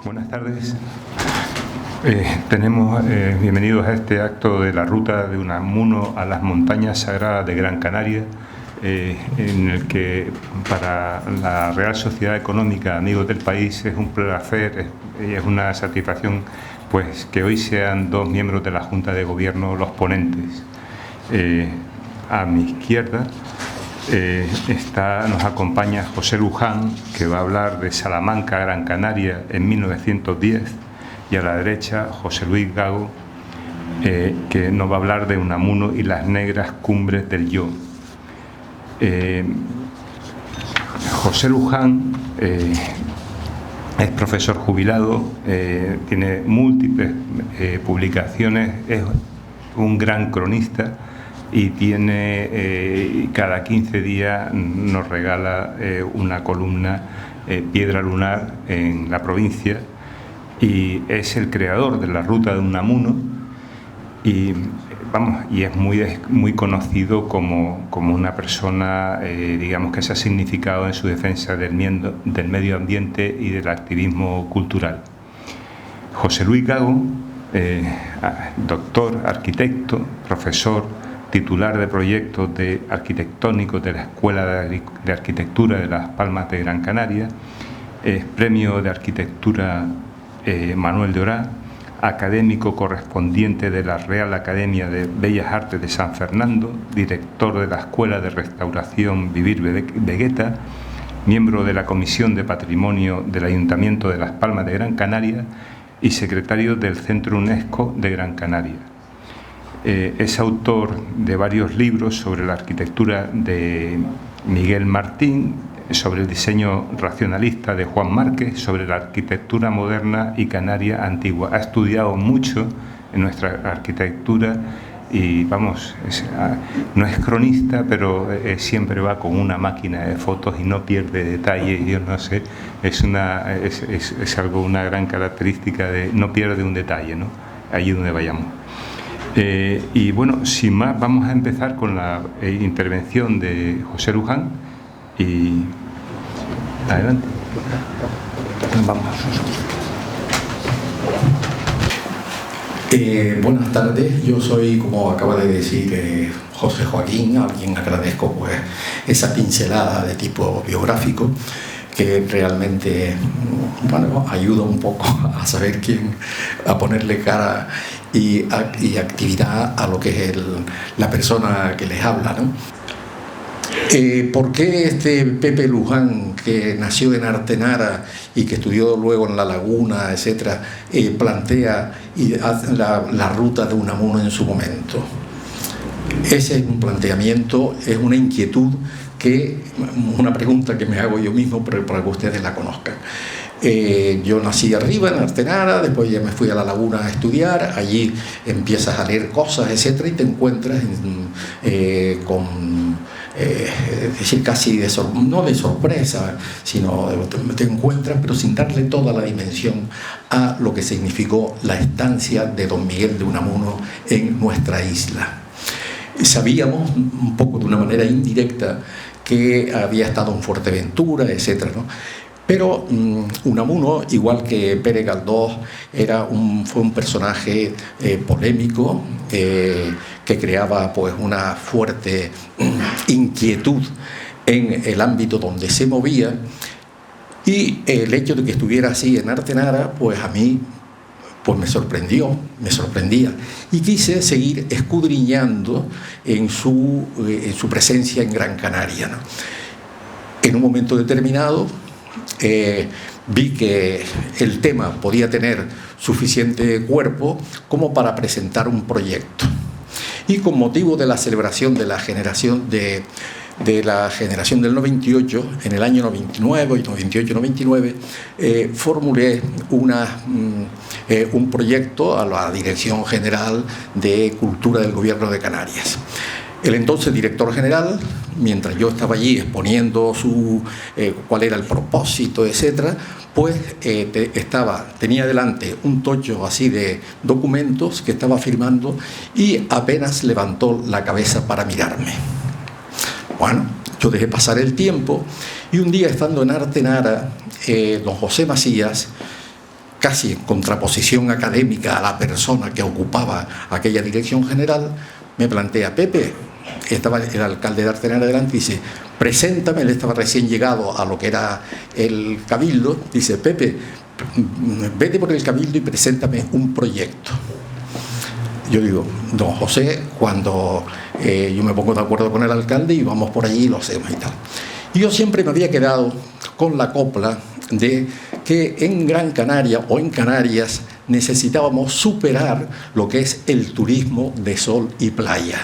Buenas tardes. Bienvenidos a este acto de la ruta de Unamuno a las montañas sagradas de Gran Canaria, en el que para la Real Sociedad Económica Amigos del País es un placer y es una satisfacción pues que hoy sean dos miembros de la Junta de Gobierno los ponentes. A mi izquierda nos acompaña José Luján, que va a hablar de Salamanca, Gran Canaria en 1910, y a la derecha José Luis Gago, que nos va a hablar de Unamuno y las negras cumbres del Yo. José Luján es profesor jubilado, tiene múltiples publicaciones, es un gran cronista y tiene cada 15 días nos regala una columna, Piedra Lunar, en la provincia, y es el creador de la ruta de Unamuno y es muy conocido como una persona digamos que se ha significado en su defensa del medio ambiente y del activismo cultural. José Luis Gago, doctor, arquitecto, profesor, titular de proyectos arquitectónicos de la Escuela de Arquitectura de Las Palmas de Gran Canaria, es premio de arquitectura Manuel de Orá, académico correspondiente de la Real Academia de Bellas Artes de San Fernando, director de la Escuela de Restauración Vivir Vegueta, miembro de la Comisión de Patrimonio del Ayuntamiento de Las Palmas de Gran Canaria y secretario del Centro UNESCO de Gran Canaria. Es autor de varios libros sobre la arquitectura de Miguel Martín, sobre el diseño racionalista de Juan Márquez, sobre la arquitectura moderna y canaria antigua. Ha estudiado mucho en nuestra arquitectura y no es cronista, pero siempre va con una máquina de fotos y no pierde detalle. Yo no sé, es una gran característica de no pierde un detalle, ¿no? Allí donde vayamos. Y bueno, sin más, vamos a empezar con la intervención de José Luján y adelante. Vamos. Buenas tardes, yo soy, como acaba de decir José Joaquín, a quien agradezco pues esa pincelada de tipo biográfico que realmente ayuda un poco a saber a ponerle cara y actividad a lo que es la persona que les habla, ¿no? ¿Por qué este Pepe Luján, que nació en Artenara y que estudió luego en La Laguna, etcétera, plantea la ruta de Unamuno en su momento? Ese es un planteamiento, es una inquietud una pregunta que me hago yo mismo, pero para que ustedes la conozcan. Yo nací arriba en Artenara, después ya me fui a La Laguna a estudiar, allí empiezas a leer cosas, etcétera, y te encuentras es decir, casi no de sorpresa, sino te encuentras, pero sin darle toda la dimensión a lo que significó la estancia de don Miguel de Unamuno en nuestra isla. Sabíamos un poco de una manera indirecta que había estado en Fuerteventura, etcétera, ¿no? Pero Unamuno, igual que Pere Galdós, fue un personaje polémico que creaba pues una fuerte inquietud en el ámbito donde se movía, y el hecho de que estuviera así en Artenara, pues a mí pues me sorprendía, y quise seguir escudriñando en su presencia en Gran Canaria, ¿no? En un momento determinado vi que el tema podía tener suficiente cuerpo como para presentar un proyecto, y con motivo de la celebración de la generación del 98, en el año 99 y 98-99, formulé un proyecto a la Dirección General de Cultura del Gobierno de Canarias. El entonces director general, mientras yo estaba allí exponiendo cuál era el propósito, etcétera, pues tenía delante un tocho así de documentos que estaba firmando, y apenas levantó la cabeza para mirarme. Bueno, yo dejé pasar el tiempo, y un día, estando en Artenara, don José Macías casi en contraposición académica a la persona que ocupaba aquella dirección general, me plantea: Pepe, estaba el alcalde de Artenara delante, dice: preséntame, él estaba recién llegado a lo que era el cabildo, dice: Pepe, vete por el cabildo y preséntame un proyecto. Yo digo: don José, cuando yo me pongo de acuerdo con el alcalde y vamos por allí y lo hacemos y tal. Y yo siempre me había quedado con la copla de que en Gran Canaria o en Canarias necesitábamos superar lo que es el turismo de sol y playa.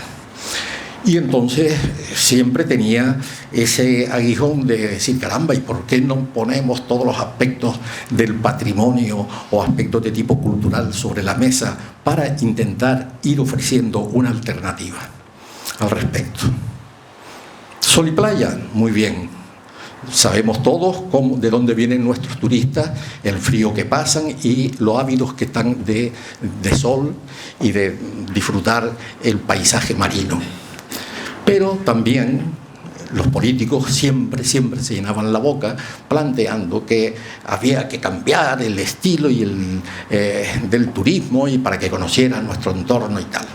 Y entonces siempre tenía ese aguijón de decir: caramba, ¿y por qué no ponemos todos los aspectos del patrimonio o aspectos de tipo cultural sobre la mesa para intentar ir ofreciendo una alternativa al respecto? Sol y playa, muy bien. Sabemos todos de dónde vienen nuestros turistas, el frío que pasan y los ávidos que están de sol y de disfrutar el paisaje marino. Pero también los políticos siempre se llenaban la boca planteando que había que cambiar el estilo del turismo y para que conocieran nuestro entorno y tal.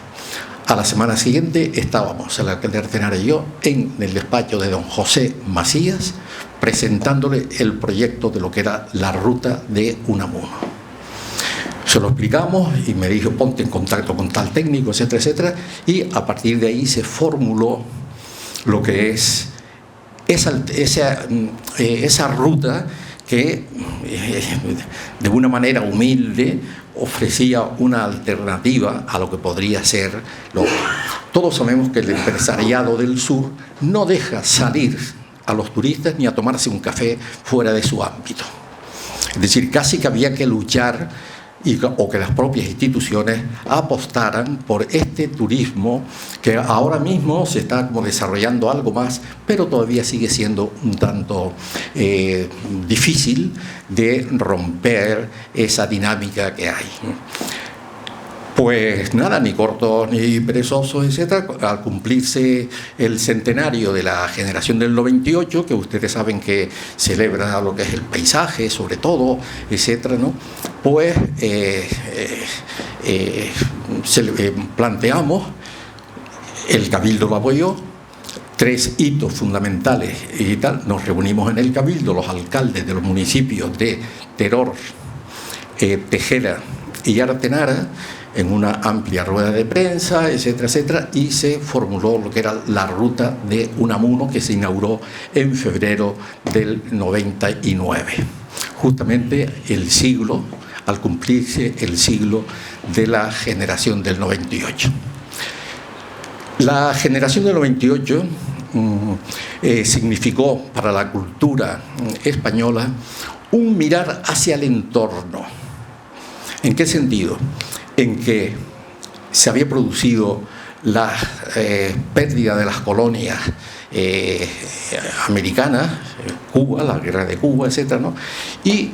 A la semana siguiente estábamos, el alcalde de Artenara y yo, en el despacho de don José Macías, presentándole el proyecto de lo que era la ruta de Unamuno. Se lo explicamos y me dijo: ponte en contacto con tal técnico, etcétera, etcétera, y a partir de ahí se formuló lo que es esa ruta que de una manera humilde ofrecía una alternativa a lo que podría ser Todos sabemos que el empresariado del sur no deja salir a los turistas ni a tomarse un café fuera de su ámbito. Es decir, casi que había que luchar o que las propias instituciones apostaran por este turismo que ahora mismo se está como desarrollando algo más, pero todavía sigue siendo un tanto difícil de romper esa dinámica que hay. Pues nada, ni cortos ni perezosos, etcétera. Al cumplirse el centenario de la generación del 98, que ustedes saben que celebra lo que es el paisaje, sobre todo, etcétera, ¿no? Pues planteamos, el Cabildo lo apoyó, 3 hitos fundamentales y tal. Nos reunimos en el Cabildo, los alcaldes de los municipios de Teror, Tejera y Artenara, en una amplia rueda de prensa, etcétera, etcétera, y se formuló lo que era la ruta de Unamuno, que se inauguró en febrero del 99, justamente el siglo, al cumplirse el siglo de la generación del 98. La generación del 98 significó para la cultura española un mirar hacia el entorno. ¿En qué sentido? En que se había producido la pérdida de las colonias americanas, Cuba, la guerra de Cuba, etcétera, ¿no? Y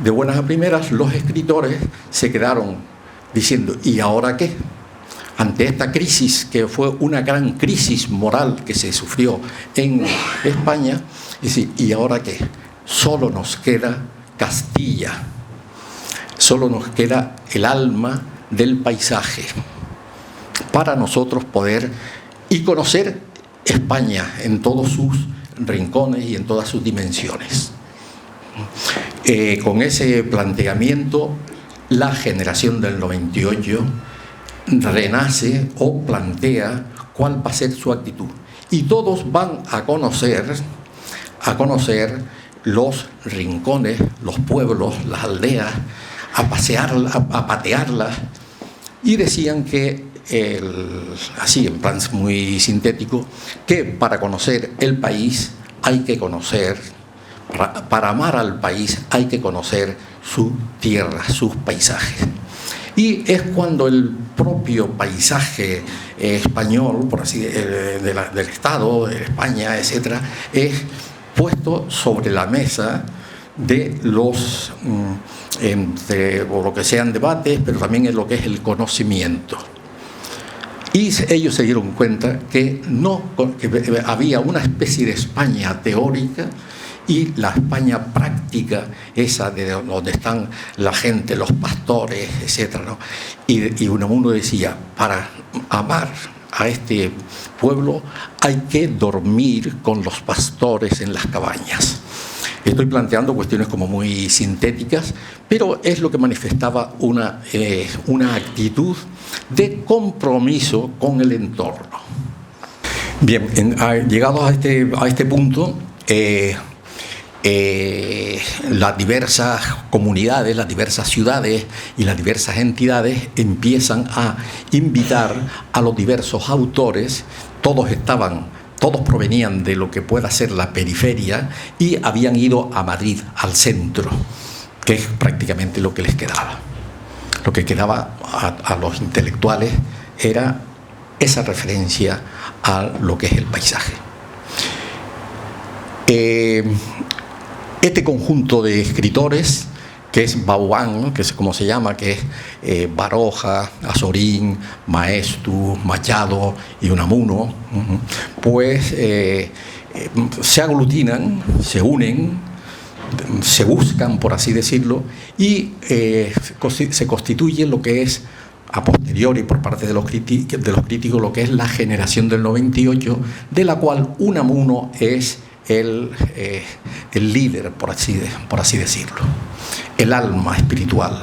de buenas a primeras los escritores se quedaron diciendo: ¿y ahora qué? Ante esta crisis, que fue una gran crisis moral que se sufrió en España, es decir, ¿y ahora qué? Solo nos queda Castilla, solo nos queda el alma del paisaje para nosotros poder y conocer España en todos sus rincones y en todas sus dimensiones. Con ese planteamiento, la generación del 98 renace o plantea cuál va a ser su actitud, y todos van a conocer los rincones, los pueblos, las aldeas, a patearlas, y decían que, así en plan muy sintético, que para conocer el país hay que conocer, para amar al país hay que conocer su tierra, sus paisajes. Y es cuando el propio paisaje español, por así del Estado, de España, etcétera, es puesto sobre la mesa de los o lo que sean debates, pero también en lo que es el conocimiento. Y ellos se dieron cuenta que había una especie de España teórica y la España práctica, esa de donde están la gente, los pastores, etc., ¿no? Y Unamuno decía, para amar a este pueblo hay que dormir con los pastores en las cabañas. Estoy planteando cuestiones como muy sintéticas, pero es lo que manifestaba una actitud de compromiso con el entorno. Bien, llegados a este punto, las diversas comunidades, las diversas ciudades y las diversas entidades empiezan a invitar a los diversos autores. Todos provenían de lo que pueda ser la periferia y habían ido a Madrid, al centro, que es prácticamente lo que les quedaba. Lo que quedaba a los intelectuales era esa referencia a lo que es el paisaje. Este conjunto de escritores, que es Vauban, que es como se llama, que es Baroja, Azorín, Maeztu, Machado y Unamuno, pues se aglutinan, se unen, se buscan, por así decirlo, y se constituye lo que es, a posteriori por parte de los críticos, lo que es la generación del 98, de la cual Unamuno es el líder, por así decirlo, el alma espiritual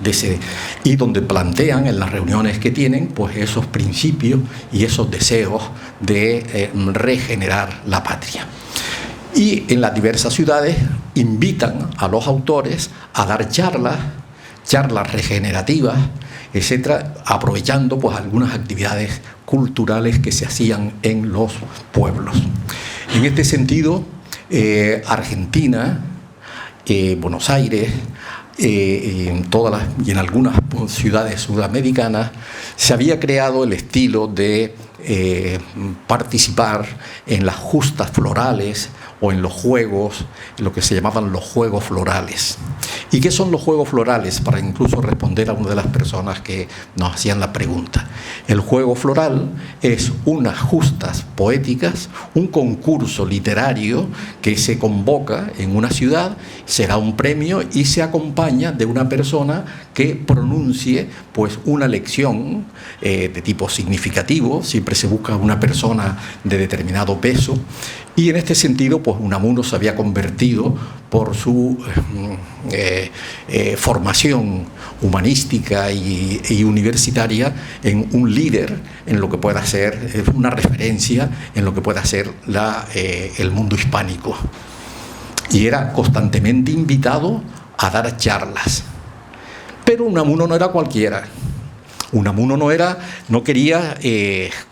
de ese, y donde plantean en las reuniones que tienen pues esos principios y esos deseos de regenerar la patria. Y en las diversas ciudades invitan a los autores a dar charlas regenerativas, etcétera, aprovechando pues algunas actividades culturales que se hacían en los pueblos. En este sentido, Argentina, Buenos Aires, y en algunas ciudades sudamericanas se había creado el estilo de participar en las justas florales o en los juegos, lo que se llamaban los juegos florales. ¿Y qué son los juegos florales? Para incluso responder a una de las personas que nos hacían la pregunta. El juego floral es unas justas poéticas, un concurso literario que se convoca en una ciudad, será un premio y se acompaña de una persona que pronuncie pues una lección de tipo significativo. Siempre se busca una persona de determinado peso. Y en este sentido, pues Unamuno se había convertido por su formación humanística y universitaria en un líder en lo que pueda ser, una referencia en lo que pueda ser el mundo hispánico. Y era constantemente invitado a dar charlas. Pero Unamuno no era cualquiera. Unamuno no quería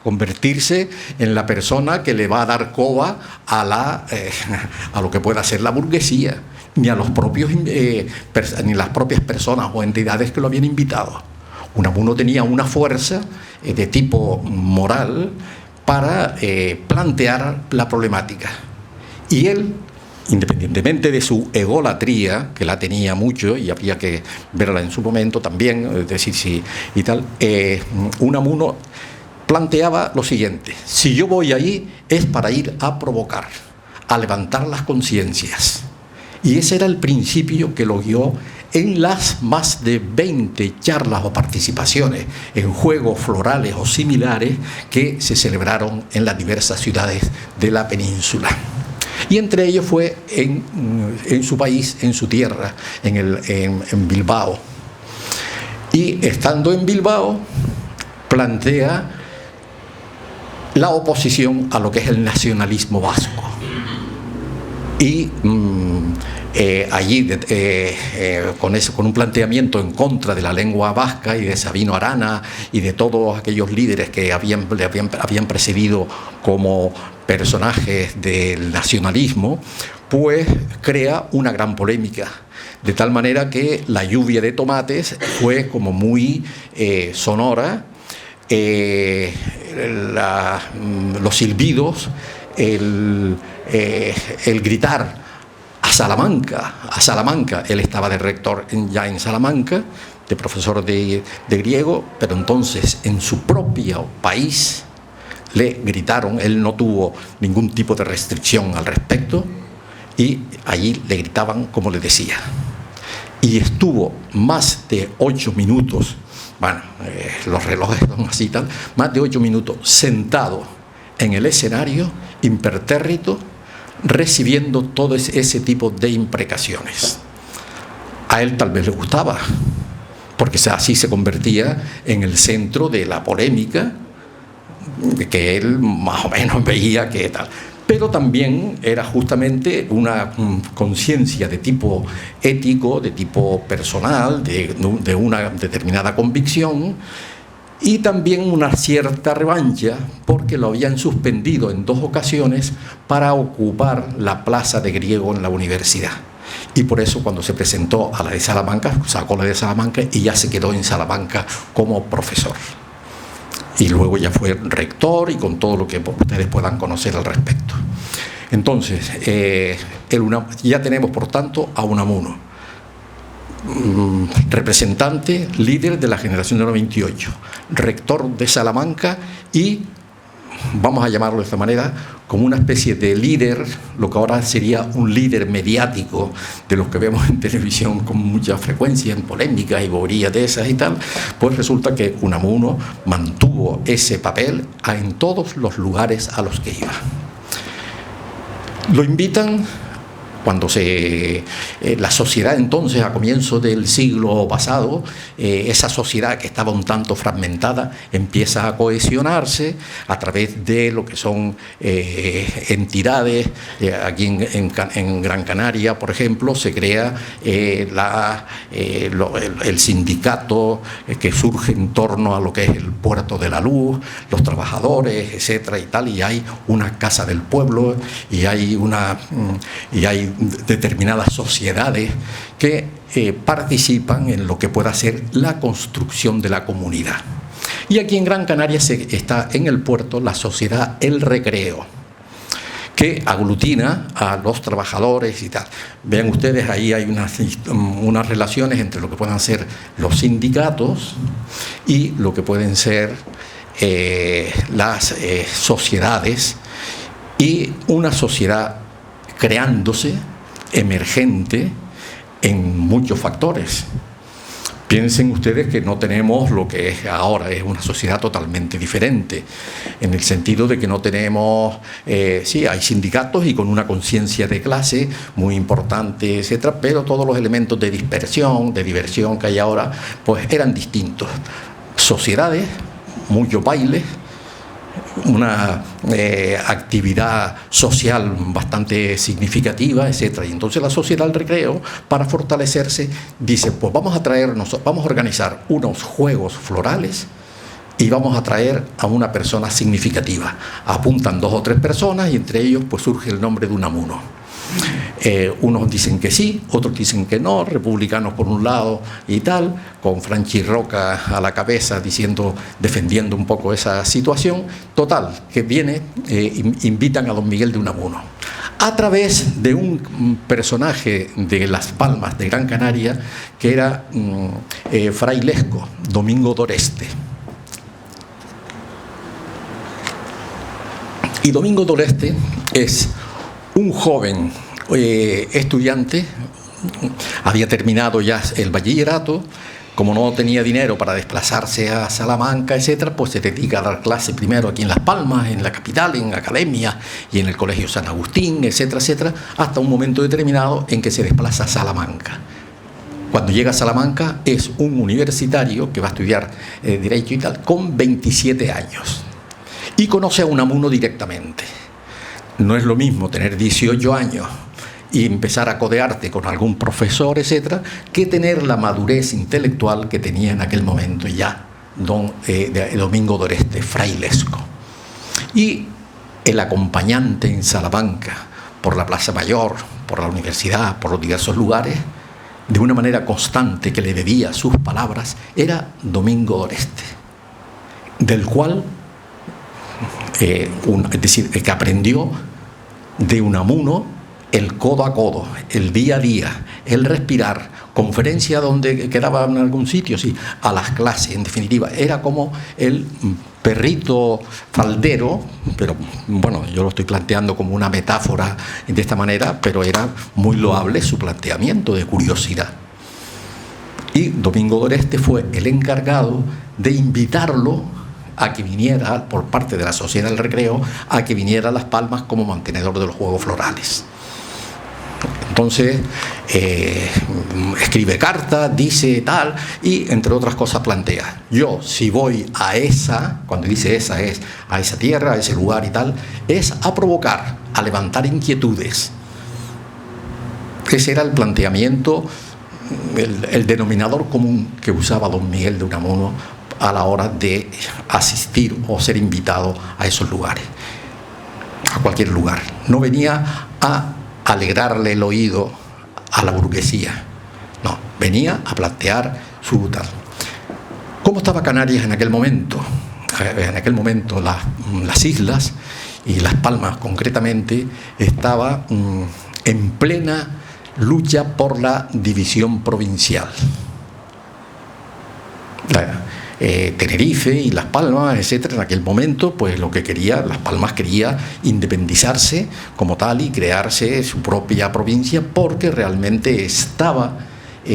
convertirse en la persona que le va a dar coba a lo que pueda ser la burguesía, ni a los propios ni las propias personas o entidades que lo habían invitado. Unamuno tenía una fuerza de tipo moral para plantear la problemática. Y él, independientemente de su egolatría, que la tenía mucho y había que verla en su momento también, es decir, sí, y tal, Unamuno planteaba lo siguiente: si yo voy ahí es para ir a provocar, a levantar las conciencias. Y ese era el principio que lo guió en las más de 20 charlas o participaciones en juegos florales o similares que se celebraron en las diversas ciudades de la península. Y entre ellos fue en su país, en su tierra, en Bilbao. Y estando en Bilbao, plantea la oposición a lo que es el nacionalismo vasco. Y allí, con un planteamiento en contra de la lengua vasca y de Sabino Arana y de todos aquellos líderes que habían precedido como personajes del nacionalismo, pues crea una gran polémica, de tal manera que la lluvia de tomates fue como muy sonora, los silbidos, el gritar a Salamanca, él estaba de rector ya en Salamanca, de profesor de griego, pero entonces en su propio país le gritaron, él no tuvo ningún tipo de restricción al respecto, y allí le gritaban como le decía. Y estuvo más de 8 minutos, bueno, los relojes son así tal, más de 8 minutos sentado en el escenario, impertérrito, recibiendo todo ese tipo de imprecaciones. A él tal vez le gustaba, porque así se convertía en el centro de la polémica, que él más o menos veía que tal. Pero también era justamente una conciencia de tipo ético, de tipo personal, de una determinada convicción, y también una cierta revancha, porque lo habían suspendido en 2 ocasiones para ocupar la plaza de griego en la universidad. Y por eso, cuando se presentó a la de Salamanca, sacó la de Salamanca y ya se quedó en Salamanca como profesor. Y luego ya fue rector, y con todo lo que ustedes puedan conocer al respecto. Entonces, ya tenemos, por tanto, a Unamuno, representante, líder de la generación del 98, rector de Salamanca y, vamos a llamarlo de esta manera, como una especie de líder, lo que ahora sería un líder mediático, de los que vemos en televisión con mucha frecuencia, en polémicas y boberías de esas y tal. Pues resulta que Unamuno mantuvo ese papel en todos los lugares a los que iba. Lo invitan cuando la sociedad entonces, a comienzos del siglo pasado, esa sociedad que estaba un tanto fragmentada empieza a cohesionarse a través de lo que son entidades. Aquí en Gran Canaria, por ejemplo, se crea el sindicato que surge en torno a lo que es el Puerto de la Luz, los trabajadores, etcétera y tal, y hay una Casa del Pueblo, y hay determinadas sociedades que participan en lo que pueda ser la construcción de la comunidad. Y aquí en Gran Canaria está en el puerto la sociedad El Recreo, que aglutina a los trabajadores y tal. Vean ustedes, ahí hay unas relaciones entre lo que puedan ser los sindicatos y lo que pueden ser las sociedades, y una sociedad creándose, emergente en muchos factores. Piensen ustedes que no tenemos lo que es ahora, es una sociedad totalmente diferente, en el sentido de que no tenemos, sí, hay sindicatos y con una conciencia de clase muy importante, etcétera, pero todos los elementos de dispersión, de diversión que hay ahora, pues eran distintos. Sociedades, muchos bailes, una actividad social bastante significativa, etcétera. Y entonces la sociedad del recreo, para fortalecerse, dice, pues vamos a organizar unos juegos florales y vamos a traer a una persona significativa. Apuntan 2 o 3 personas y entre ellos pues surge el nombre de Unamuno. Unos dicen que sí, otros dicen que no, republicanos por un lado y tal, con Franchi Roca a la cabeza defendiendo un poco esa situación. Total, que invitan a don Miguel de Unamuno a través de un personaje de Las Palmas de Gran Canaria que era frailesco, Domingo d'Oreste. Y Domingo d'Oreste es un joven estudiante, había terminado ya el bachillerato, como no tenía dinero para desplazarse a Salamanca, etcétera, pues se dedica a dar clases primero aquí en Las Palmas, en la capital, en academia y en el Colegio San Agustín, etcétera, etcétera, hasta un momento determinado en que se desplaza a Salamanca. Cuando llega a Salamanca es un universitario que va a estudiar Derecho y tal, con 27 años. Y conoce a Unamuno directamente. No es lo mismo tener 18 años y empezar a codearte con algún profesor, etcétera, que tener la madurez intelectual que tenía en aquel momento ya Domingo d'Oreste, frailesco. Y el acompañante en Salamanca, por la Plaza Mayor, por la universidad, por los diversos lugares, de una manera constante que le debía sus palabras, era Domingo d'Oreste, del cual es decir, que aprendió de Unamuno el codo a codo, el día a día, el respirar, conferencia donde quedaba en algún sitio, sí, a las clases, en definitiva, era como él perrito faldero, pero bueno, yo lo estoy planteando como una metáfora de esta manera, pero era muy loable su planteamiento de curiosidad. Y Domingo Doreste fue el encargado de invitarlo a que viniera, por parte de la Sociedad del Recreo, a que viniera a Las Palmas como mantenedor de los Juegos Florales. Entonces, escribe carta, dice tal, y entre otras cosas plantea: yo, si voy a esa, cuando dice esa es a esa tierra, a ese lugar y tal, es a provocar, a levantar inquietudes. Ese era el planteamiento, el denominador común que usaba don Miguel de Unamuno a la hora de asistir o ser invitado a esos lugares, a cualquier lugar. No venía a alegrarle el oído a la burguesía, no, venía a plantear su tal. ¿Cómo estaba Canarias en aquel momento? En aquel momento las islas, y Las Palmas concretamente, estaba en plena lucha por la división provincial. Tenerife y Las Palmas, etcétera, en aquel momento, pues lo que quería, Las Palmas quería independizarse como tal y crearse su propia provincia, porque realmente estaba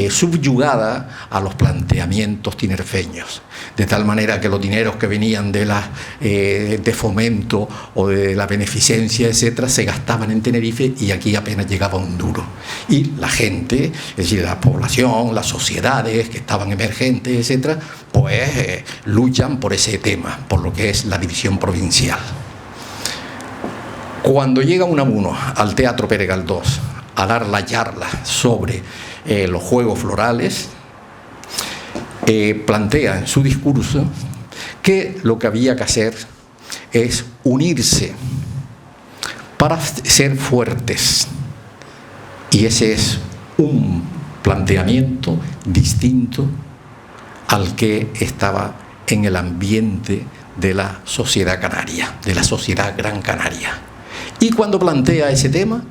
subyugada a los planteamientos tinerfeños, de tal manera que los dineros que venían de fomento o de la beneficencia, etcétera, se gastaban en Tenerife y aquí apenas llegaba un duro. Y la gente, es decir, la población, las sociedades que estaban emergentes, etcétera, pues luchan por ese tema, por lo que es la división provincial. Cuando llega Unamuno al Teatro Pere Galdós a dar la charla sobre los Juegos Florales, plantea en su discurso que lo que había que hacer es unirse para ser fuertes, y ese es un planteamiento distinto al que estaba en el ambiente de la sociedad canaria, de la sociedad gran canaria. Y cuando plantea ese tema,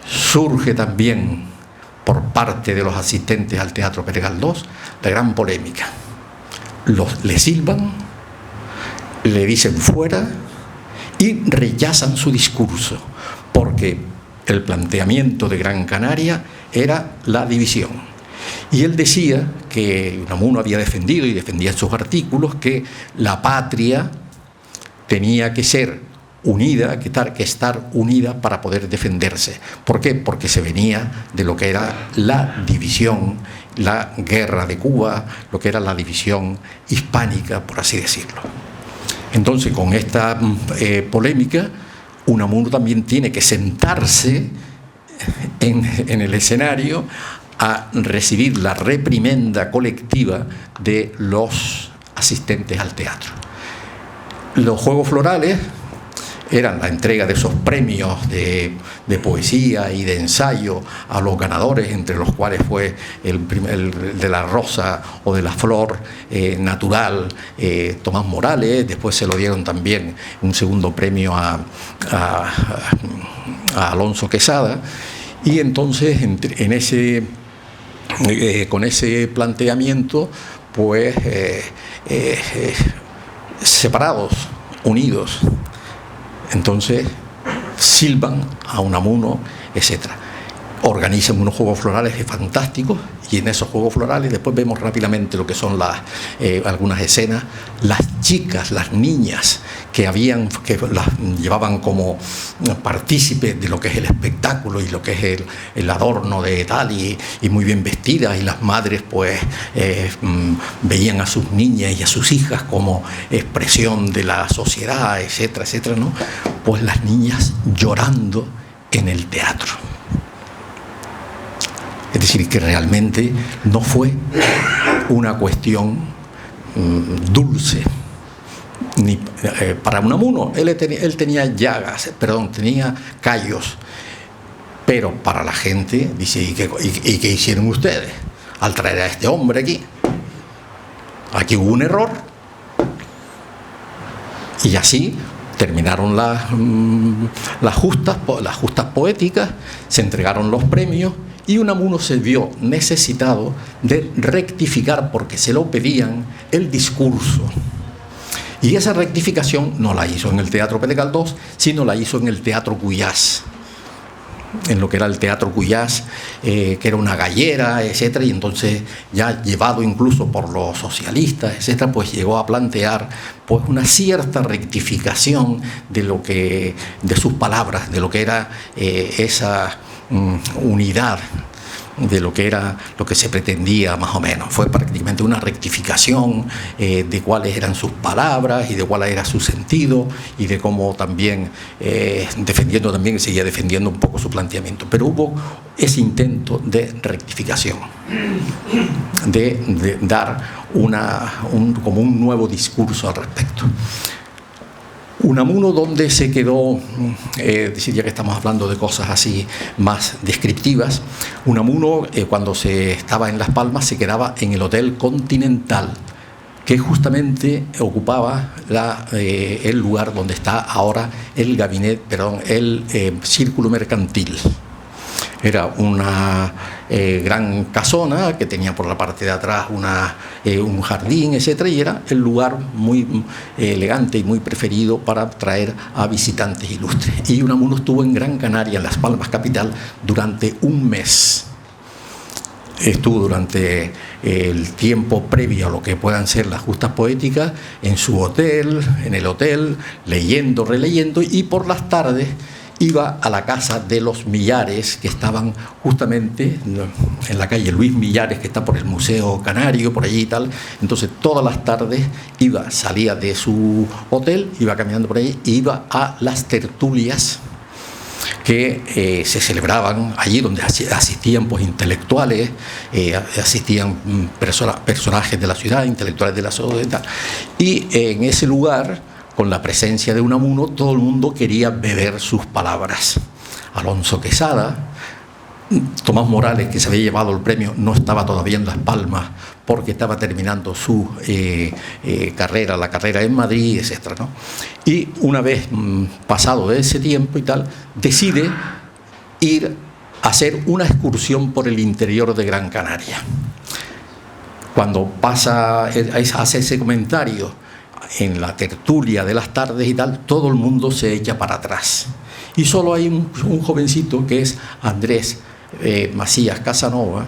surge también por parte de los asistentes al Teatro Pere Galdós la gran polémica. Le silban, le dicen fuera y rechazan su discurso, porque el planteamiento de Gran Canaria era la división. Y él decía que Unamuno había defendido, y defendía en sus artículos, que la patria tenía que ser unida, que estar unida para poder defenderse. ¿Por qué? Porque se venía de lo que era la división, la guerra de Cuba, lo que era la división hispánica, por así decirlo. Entonces, con esta polémica, Unamuno también tiene que sentarse en el escenario a recibir la reprimenda colectiva de los asistentes al teatro. Los Juegos Florales eran la entrega de esos premios de poesía y de ensayo a los ganadores, entre los cuales fue el de la rosa o de la flor natural, Tomás Morales. Después se lo dieron también un segundo premio a Alonso Quesada. Y entonces con ese planteamiento, pues separados, unidos, entonces silban a Unamuno, etcétera. Organizan unos Juegos Florales fantásticos, y en esos Juegos Florales después vemos rápidamente lo que son algunas escenas. Las chicas, las niñas que las llevaban como partícipes de lo que es el espectáculo y lo que es el adorno de tal, y muy bien vestidas, y las madres pues veían a sus niñas y a sus hijas como expresión de la sociedad, etcétera, etcétera, ¿no? Pues las niñas llorando en el teatro. Es decir, que realmente no fue una cuestión dulce. Para Unamuno, él tenía tenía callos, pero para la gente dice: ¿y qué hicieron ustedes al traer a este hombre aquí? Aquí hubo un error. Y así terminaron las justas poéticas, se entregaron los premios, y Unamuno se vio necesitado de rectificar, porque se lo pedían, el discurso. Y esa rectificación no la hizo en el Teatro Pere Galdós, sino la hizo en el Teatro Cuyás, en lo que era el Teatro Cuyás, que era una gallera, etcétera, y entonces, ya llevado incluso por los socialistas, etcétera, pues llegó a plantear pues una cierta rectificación de sus palabras, de lo que era esa unidad, de lo que era lo que se pretendía más o menos. Fue prácticamente una rectificación de cuáles eran sus palabras y de cuál era su sentido, y de cómo también seguía defendiendo un poco su planteamiento. Pero hubo ese intento de rectificación, de dar como un nuevo discurso al respecto. Unamuno, donde se quedó, ya que estamos hablando de cosas así más descriptivas, Unamuno, cuando se estaba en Las Palmas, se quedaba en el Hotel Continental, que justamente ocupaba el lugar donde está ahora el Círculo Mercantil. Era una gran casona que tenía por la parte de atrás un jardín, etcétera, y era el lugar muy elegante y muy preferido para traer a visitantes ilustres. Y Unamuno estuvo en Gran Canaria, en Las Palmas capital, durante un mes. Estuvo durante el tiempo previo a lo que puedan ser las justas poéticas en su hotel, en el hotel, leyendo, releyendo, y por las tardes iba a la casa de los Millares, que estaban justamente en la calle Luis Millares, que está por el Museo Canario, por allí y tal. Entonces todas las tardes salía de su hotel, iba caminando por allí, e iba a las tertulias que se celebraban allí, donde asistían pues intelectuales, asistían personajes de la ciudad, intelectuales de la sociedad, y en ese lugar, con la presencia de Unamuno, todo el mundo quería beber sus palabras. Alonso Quesada, Tomás Morales, que se había llevado el premio, no estaba todavía en Las Palmas porque estaba terminando su carrera, la carrera en Madrid, etcétera, ¿no? Y una vez pasado de ese tiempo y tal, decide ir a hacer una excursión por el interior de Gran Canaria. Cuando hace ese comentario en la tertulia de las tardes y tal, todo el mundo se echa para atrás. Y solo hay un jovencito, que es Andrés Macías Casanova,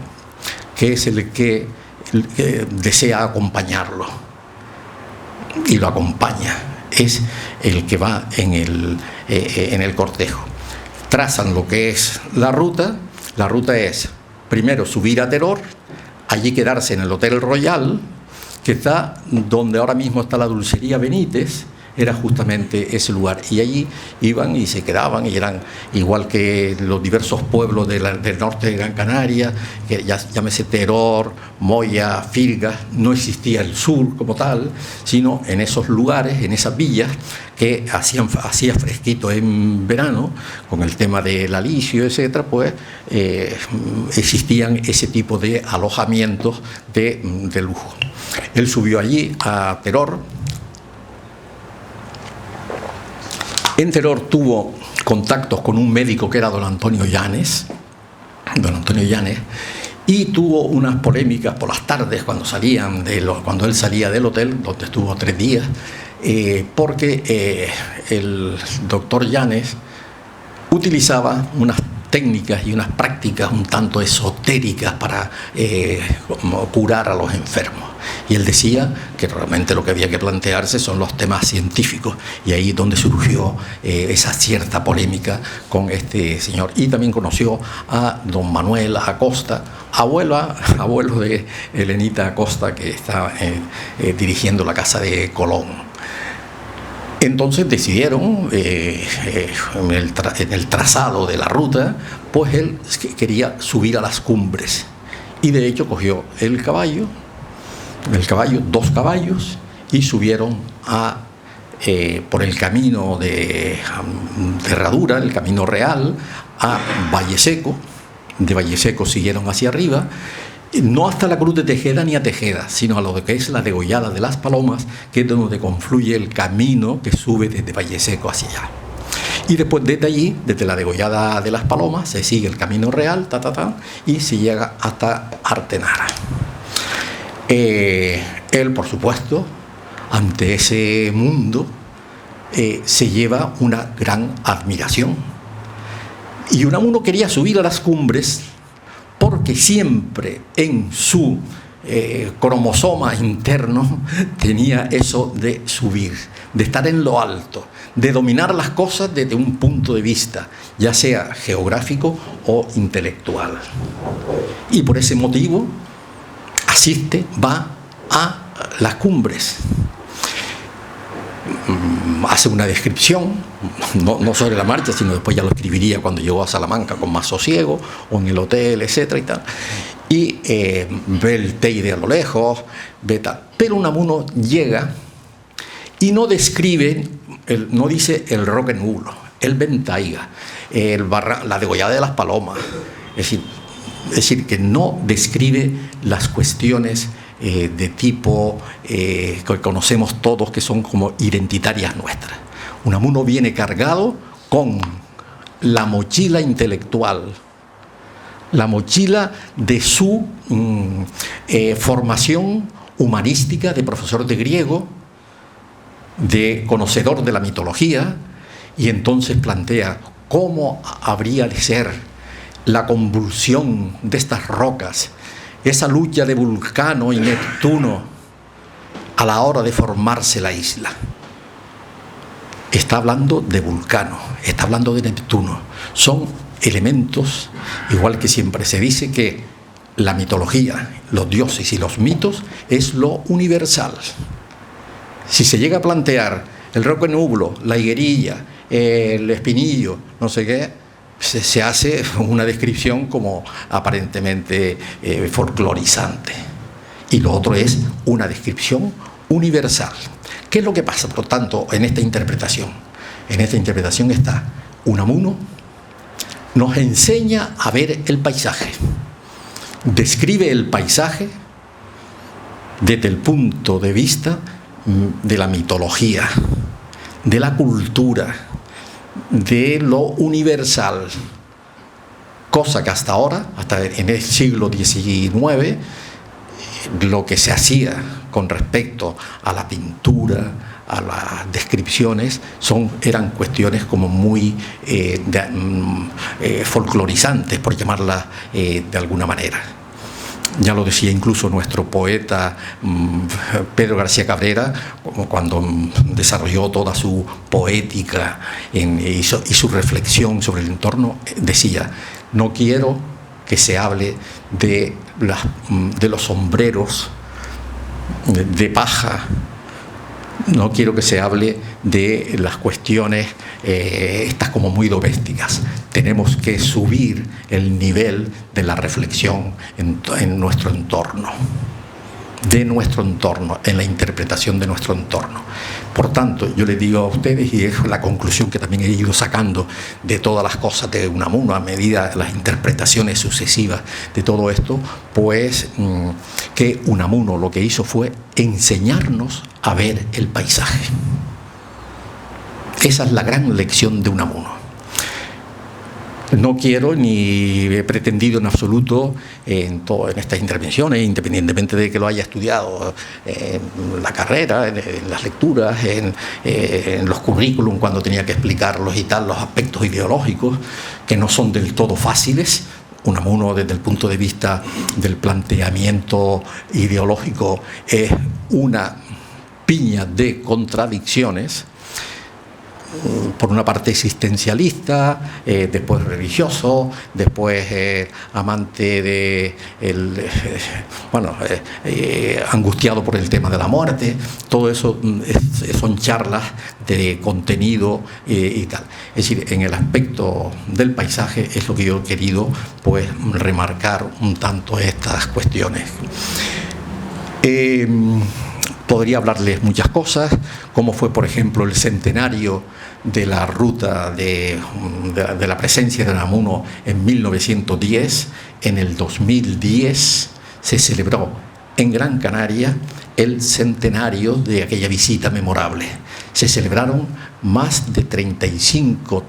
que es el que desea acompañarlo. Y lo acompaña. Es el que va en el cortejo. Trazan lo que es la ruta. La ruta es, primero, subir a Teror, allí quedarse en el Hotel Royal, que está donde ahora mismo está la Dulcería Benítez, era justamente ese lugar. Y allí iban y se quedaban, y eran igual que los diversos pueblos del norte de Gran Canaria, que llámese Teror, Moya, Firgas. No existía el sur como tal, sino en esos lugares, en esas villas, que hacía fresquito en verano, con el tema del alicio, etcétera, pues existían ese tipo de alojamientos de lujo. Él subió allí a Teror. En Teror tuvo contactos con un médico que era don Antonio Llanes, y tuvo unas polémicas por las tardes cuando él salía del hotel, donde estuvo 3 días, porque el doctor Llanes utilizaba unas técnicas y unas prácticas un tanto esotéricas para curar a los enfermos. Y él decía que realmente lo que había que plantearse son los temas científicos, y ahí es donde surgió esa cierta polémica con este señor. Y también conoció a don Manuel Acosta, abuelo de Elenita Acosta, que está dirigiendo la Casa de Colón. Entonces decidieron, en el trazado de la ruta, pues él quería subir a las cumbres. Y de hecho cogió el caballo, 2 caballos, y subieron por el camino de Herradura, el camino real, a Valleseco. De Valleseco siguieron hacia arriba, no hasta la Cruz de Tejeda ni a Tejeda, sino a lo que es la degollada de las Palomas, que es donde confluye el camino que sube desde Valleseco hacia allá. Y después desde allí, desde la degollada de las Palomas, se sigue el camino real, y se llega hasta Artenara. Él, por supuesto, ante ese mundo, se lleva una gran admiración. Y Unamuno quería subir a las cumbres porque siempre en su cromosoma interno tenía eso de subir, de estar en lo alto, de dominar las cosas desde un punto de vista, ya sea geográfico o intelectual. Y por ese motivo va a las cumbres. Hace una descripción, no sobre la marcha, sino después ya lo escribiría cuando llegó a Salamanca con más sosiego, o en el hotel, etcétera y tal. Y ve el Teide a lo lejos, ve tal. Pero Unamuno llega y no describe, no dice el Roque Nulo, el Ventaiga, la degollada de las palomas. Es decir, que no describe las cuestiones de tipo que conocemos todos, que son como identitarias nuestras. Unamuno viene cargado con la mochila intelectual, la mochila de su formación humanística de profesor de griego, de conocedor de la mitología, y entonces plantea cómo habría de ser la convulsión de estas rocas, esa lucha de Vulcano y Neptuno a la hora de formarse la isla. Está hablando de Vulcano, está hablando de Neptuno. Son elementos, igual que siempre se dice que la mitología, los dioses y los mitos es lo universal. Si se llega a plantear el Roque Nublo, la higuerilla, el espinillo, no sé qué, se hace una descripción como aparentemente folclorizante. Y lo otro es una descripción universal. ¿Qué es lo que pasa, por tanto, en esta interpretación? En esta interpretación está Unamuno, nos enseña a ver el paisaje, describe el paisaje desde el punto de vista de la mitología, de la cultura, de lo universal, cosa que hasta ahora, hasta en el siglo XIX, lo que se hacía con respecto a la pintura, a las descripciones, eran cuestiones como muy folclorizantes, por llamarlas de alguna manera. Ya lo decía incluso nuestro poeta Pedro García Cabrera, cuando desarrolló toda su poética y su reflexión sobre el entorno, decía: no quiero que se hable de los sombreros de paja, no quiero que se hable de las cuestiones estas como muy domésticas. Tenemos que subir el nivel de la reflexión en nuestro entorno, en la interpretación de nuestro entorno. Por tanto, yo les digo a ustedes, y es la conclusión que también he ido sacando de todas las cosas de Unamuno a medida de las interpretaciones sucesivas de todo esto, pues que Unamuno lo que hizo fue enseñarnos a ver el paisaje. Esa es la gran lección de Unamuno. No quiero ni he pretendido en absoluto en estas intervenciones, independientemente de que lo haya estudiado en la carrera, en las lecturas, en los currículum cuando tenía que explicarlos y tal, los aspectos ideológicos que no son del todo fáciles. Unamuno, desde el punto de vista del planteamiento ideológico, es una piña de contradicciones. Por una parte existencialista, después religioso, después amante angustiado por el tema de la muerte. Todo eso son charlas de contenido y tal. Es decir, en el aspecto del paisaje es lo que yo he querido pues remarcar un tanto estas cuestiones. Podría hablarles muchas cosas, como fue, por ejemplo, el centenario de la ruta de la presencia de Unamuno en 1910. En el 2010 se celebró en Gran Canaria el centenario de aquella visita memorable. Se celebraron más de 35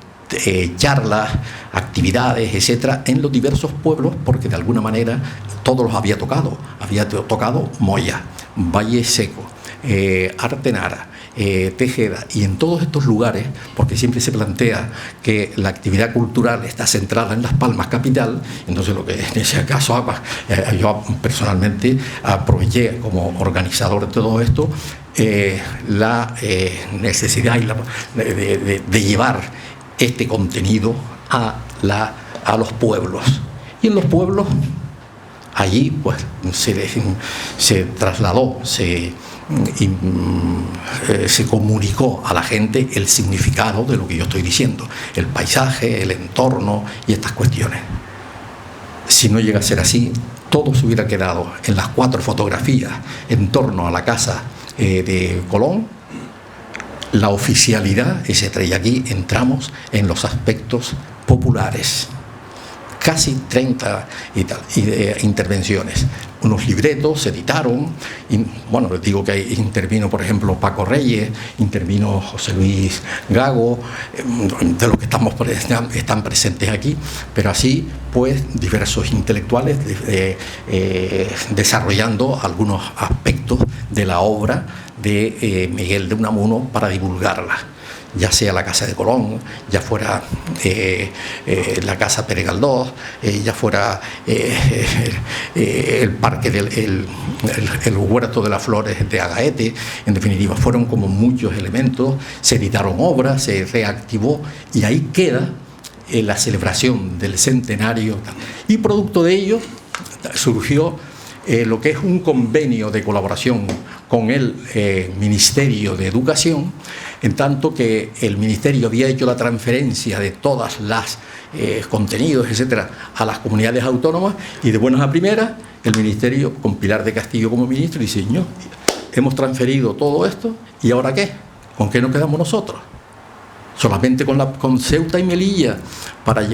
charlas, actividades, etcétera, en los diversos pueblos, porque de alguna manera todos los había tocado. Había tocado Moya, Valle Seco, Artenara, Tejeda, y en todos estos lugares, porque siempre se plantea que la actividad cultural está centrada en Las Palmas capital, entonces lo que en ese caso yo personalmente aproveché como organizador de todo esto la necesidad de llevar este contenido a los pueblos. Y en los pueblos, allí pues se trasladó, se comunicó a la gente el significado de lo que yo estoy diciendo, el paisaje, el entorno y estas cuestiones. Si no llega a ser así, todo se hubiera quedado en las 4 fotografías en torno a la casa de Colón, la oficialidad, etc. Y aquí entramos en los aspectos populares. Casi 30 intervenciones. Unos libretos se editaron, y, bueno, les digo que intervino, por ejemplo, Paco Reyes, intervino José Luis Gago, de los que están presentes aquí, pero así, pues, diversos intelectuales desarrollando algunos aspectos de la obra de Miguel de Unamuno para divulgarla, ya sea la Casa de Colón, ya fuera la Casa Pérez Galdós, ya fuera el parque el huerto de las flores de Agaete. En definitiva, fueron como muchos elementos, se editaron obras, se reactivó, y ahí queda la celebración del centenario, y producto de ello surgió lo que es un convenio de colaboración con el Ministerio de Educación, en tanto que el Ministerio había hecho la transferencia de todas las contenidos, etcétera, a las comunidades autónomas, y de buenas a primeras el Ministerio, con Pilar de Castillo como ministro, dice: señor, hemos transferido todo esto, ¿y ahora qué? ¿Con qué nos quedamos nosotros? Solamente con Ceuta y Melilla para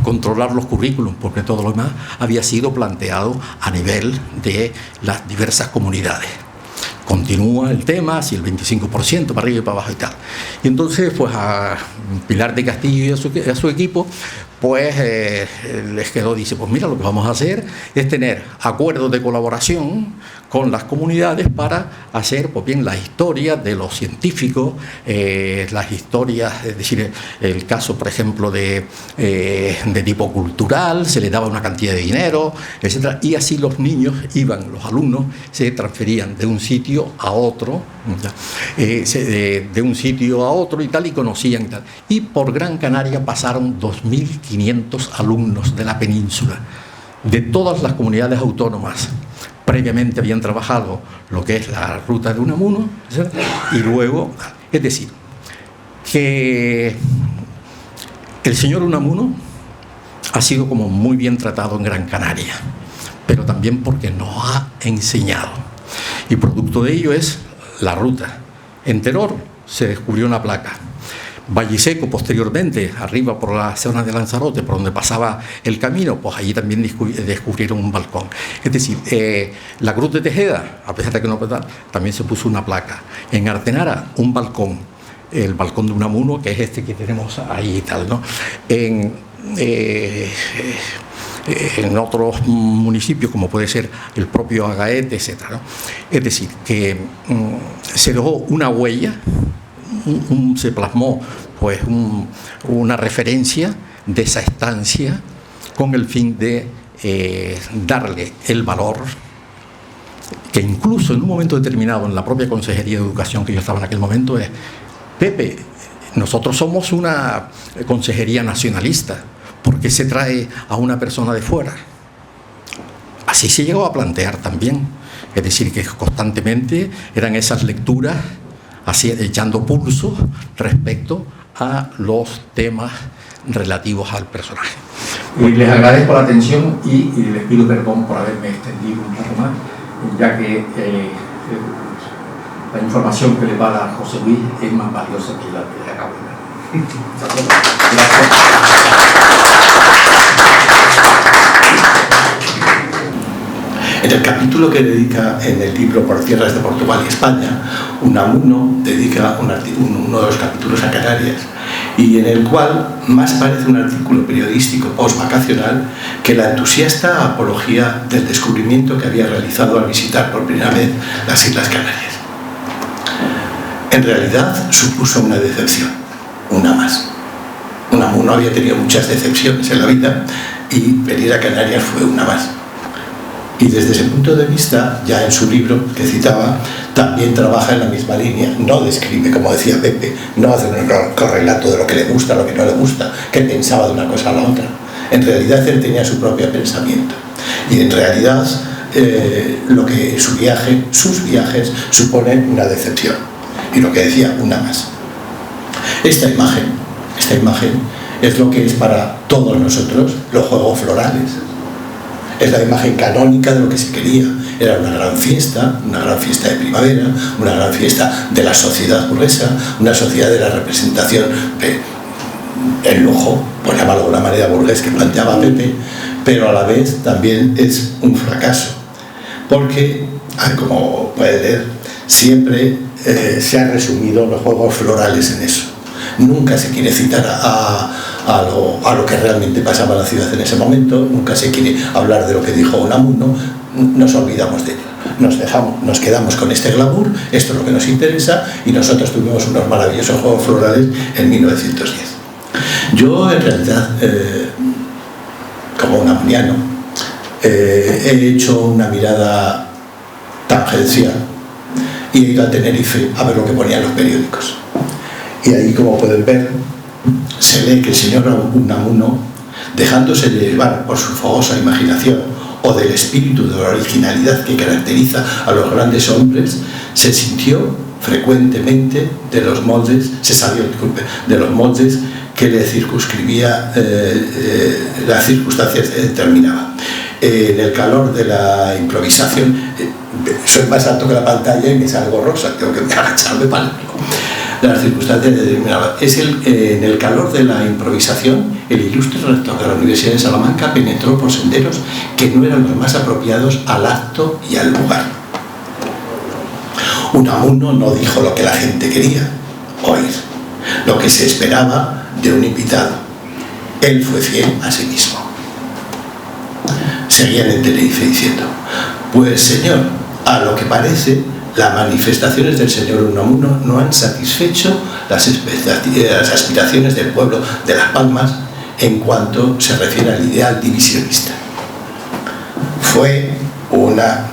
controlar los currículums, porque todo lo demás había sido planteado a nivel de las diversas comunidades. Continúa el tema, si el 25% para arriba y para abajo y tal. Y entonces, pues a Pilar de Castillo y a su equipo, pues les quedó, dice, pues mira, lo que vamos a hacer es tener acuerdos de colaboración con las comunidades para hacer, pues bien, las historias de los científicos, las historias, es decir, el caso, por ejemplo, de tipo cultural, se les daba una cantidad de dinero, etcétera, y así los niños iban, los alumnos se transferían de un sitio a otro, de un sitio a otro y tal, y conocían y tal. Y por Gran Canaria pasaron 2.500 alumnos de la península, de todas las comunidades autónomas. Previamente habían trabajado lo que es la ruta de Unamuno, ¿cierto? Y luego, es decir, que el señor Unamuno ha sido como muy bien tratado en Gran Canaria, pero también porque nos ha enseñado. Y producto de ello es la ruta. En Teror se descubrió una placa. Valleseco, posteriormente, arriba por la zona de Lanzarote, por donde pasaba el camino, pues allí también descubrieron un balcón. Es decir, la Cruz de Tejeda, a pesar de que no, también se puso una placa. En Artenara, un balcón, el balcón de Unamuno, que es este que tenemos ahí y tal, ¿no? En otros municipios, como puede ser el propio Agaete, etc., ¿no? Es decir, que se dejó una huella, se plasmó pues una referencia de esa estancia con el fin de darle el valor que incluso en un momento determinado en la propia Consejería de Educación que yo estaba en aquel momento es: Pepe, nosotros somos una consejería nacionalista, ¿por qué se trae a una persona de fuera? Así se llegó a plantear también, es decir, que constantemente eran esas lecturas así, echando pulso respecto a los temas relativos al personaje. Les agradezco la atención y les pido perdón por haberme extendido un poco más, ya que la información que le va a dar José Luis es más valiosa que la que le acabo de dar. En el capítulo que dedica en el libro Por tierras de Portugal y España, Unamuno dedica uno de los capítulos a Canarias, y en el cual más parece un artículo periodístico post-vacacional que la entusiasta apología del descubrimiento que había realizado al visitar por primera vez las Islas Canarias. en realidad supuso una decepción, una más. Unamuno había tenido muchas decepciones en la vida y venir a Canarias fue una más. Y desde ese punto de vista, ya en su libro que citaba, también trabaja en la misma línea. No describe, como decía Pepe, no hace un correlato de lo que le gusta, lo que no le gusta, que pensaba de una cosa a la otra. En realidad él tenía su propio pensamiento. Y en realidad lo que sus viajes suponen una decepción. Y lo que decía, una más. Esta imagen es lo que es para todos nosotros los Juegos Florales. Es la imagen canónica de lo que se quería. Era una gran fiesta de primavera, una gran fiesta de la sociedad burguesa, una sociedad de la representación, el lujo, por llamarlo de alguna manera burgués que planteaba Pepe, pero a la vez también es un fracaso, porque, como puede leer, siempre se han resumido los Juegos Florales en eso. Nunca se quiere citar a lo que realmente pasaba en la ciudad en ese momento, nunca se quiere hablar de lo que dijo Unamuno, nos olvidamos de ello. Nos quedamos con este glamour, esto es lo que nos interesa, y nosotros tuvimos unos maravillosos Juegos Florales en 1910. Yo, en realidad, como unamuniano, he hecho una mirada tangencial y he ido a Tenerife a ver lo que ponían los periódicos. Y ahí, como pueden ver, se lee que el señor Unamuno, dejándose llevar por su fogosa imaginación o del espíritu de la originalidad que caracteriza a los grandes hombres, se sintió frecuentemente de los moldes, de los moldes que le circunscribía las circunstancias que determinaba. En el calor de la improvisación, soy más alto que la pantalla y me salgo rosa, tengo que agacharme para el las circunstancias determinadas. En el calor de la improvisación, el ilustre rector de la Universidad de Salamanca penetró por senderos que no eran los más apropiados al acto y al lugar. Unamuno no dijo lo que la gente quería oír, lo que se esperaba de un invitado. Él fue fiel a sí mismo. Seguían en Tenerife diciendo: pues señor, a lo que parece, las manifestaciones del señor Unamuno no han satisfecho las aspiraciones del pueblo de Las Palmas en cuanto se refiere al ideal divisionista. Fue una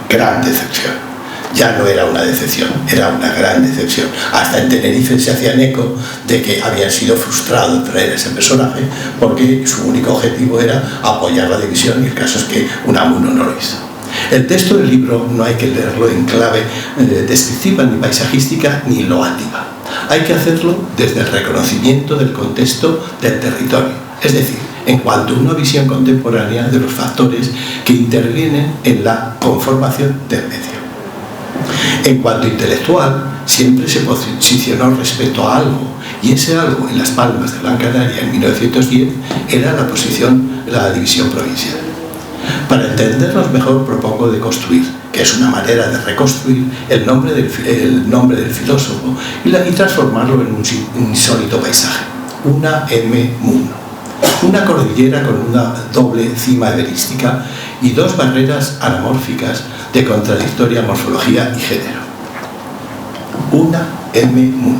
gran decepción. Ya no era una decepción, era una gran decepción. Hasta en Tenerife se hacían eco de que habían sido frustrados traer a ese personaje porque su único objetivo era apoyar la división, y el caso es que Unamuno no lo hizo. El texto del libro no hay que leerlo en clave descriptiva ni paisajística ni loativa. Hay que hacerlo desde el reconocimiento del contexto del territorio, es decir, en cuanto a una visión contemporánea de los factores que intervienen en la conformación del medio. En cuanto intelectual, siempre se posicionó respecto a algo, y ese algo en Las Palmas de Gran Canaria en 1910 era la división provincial. Para entendernos mejor, propongo deconstruir, que es una manera de reconstruir el nombre del filósofo y transformarlo en un insólito paisaje. Una M1, una cordillera con una doble cima everística y dos barreras anamórficas de contradictoria morfología y género. Una M1,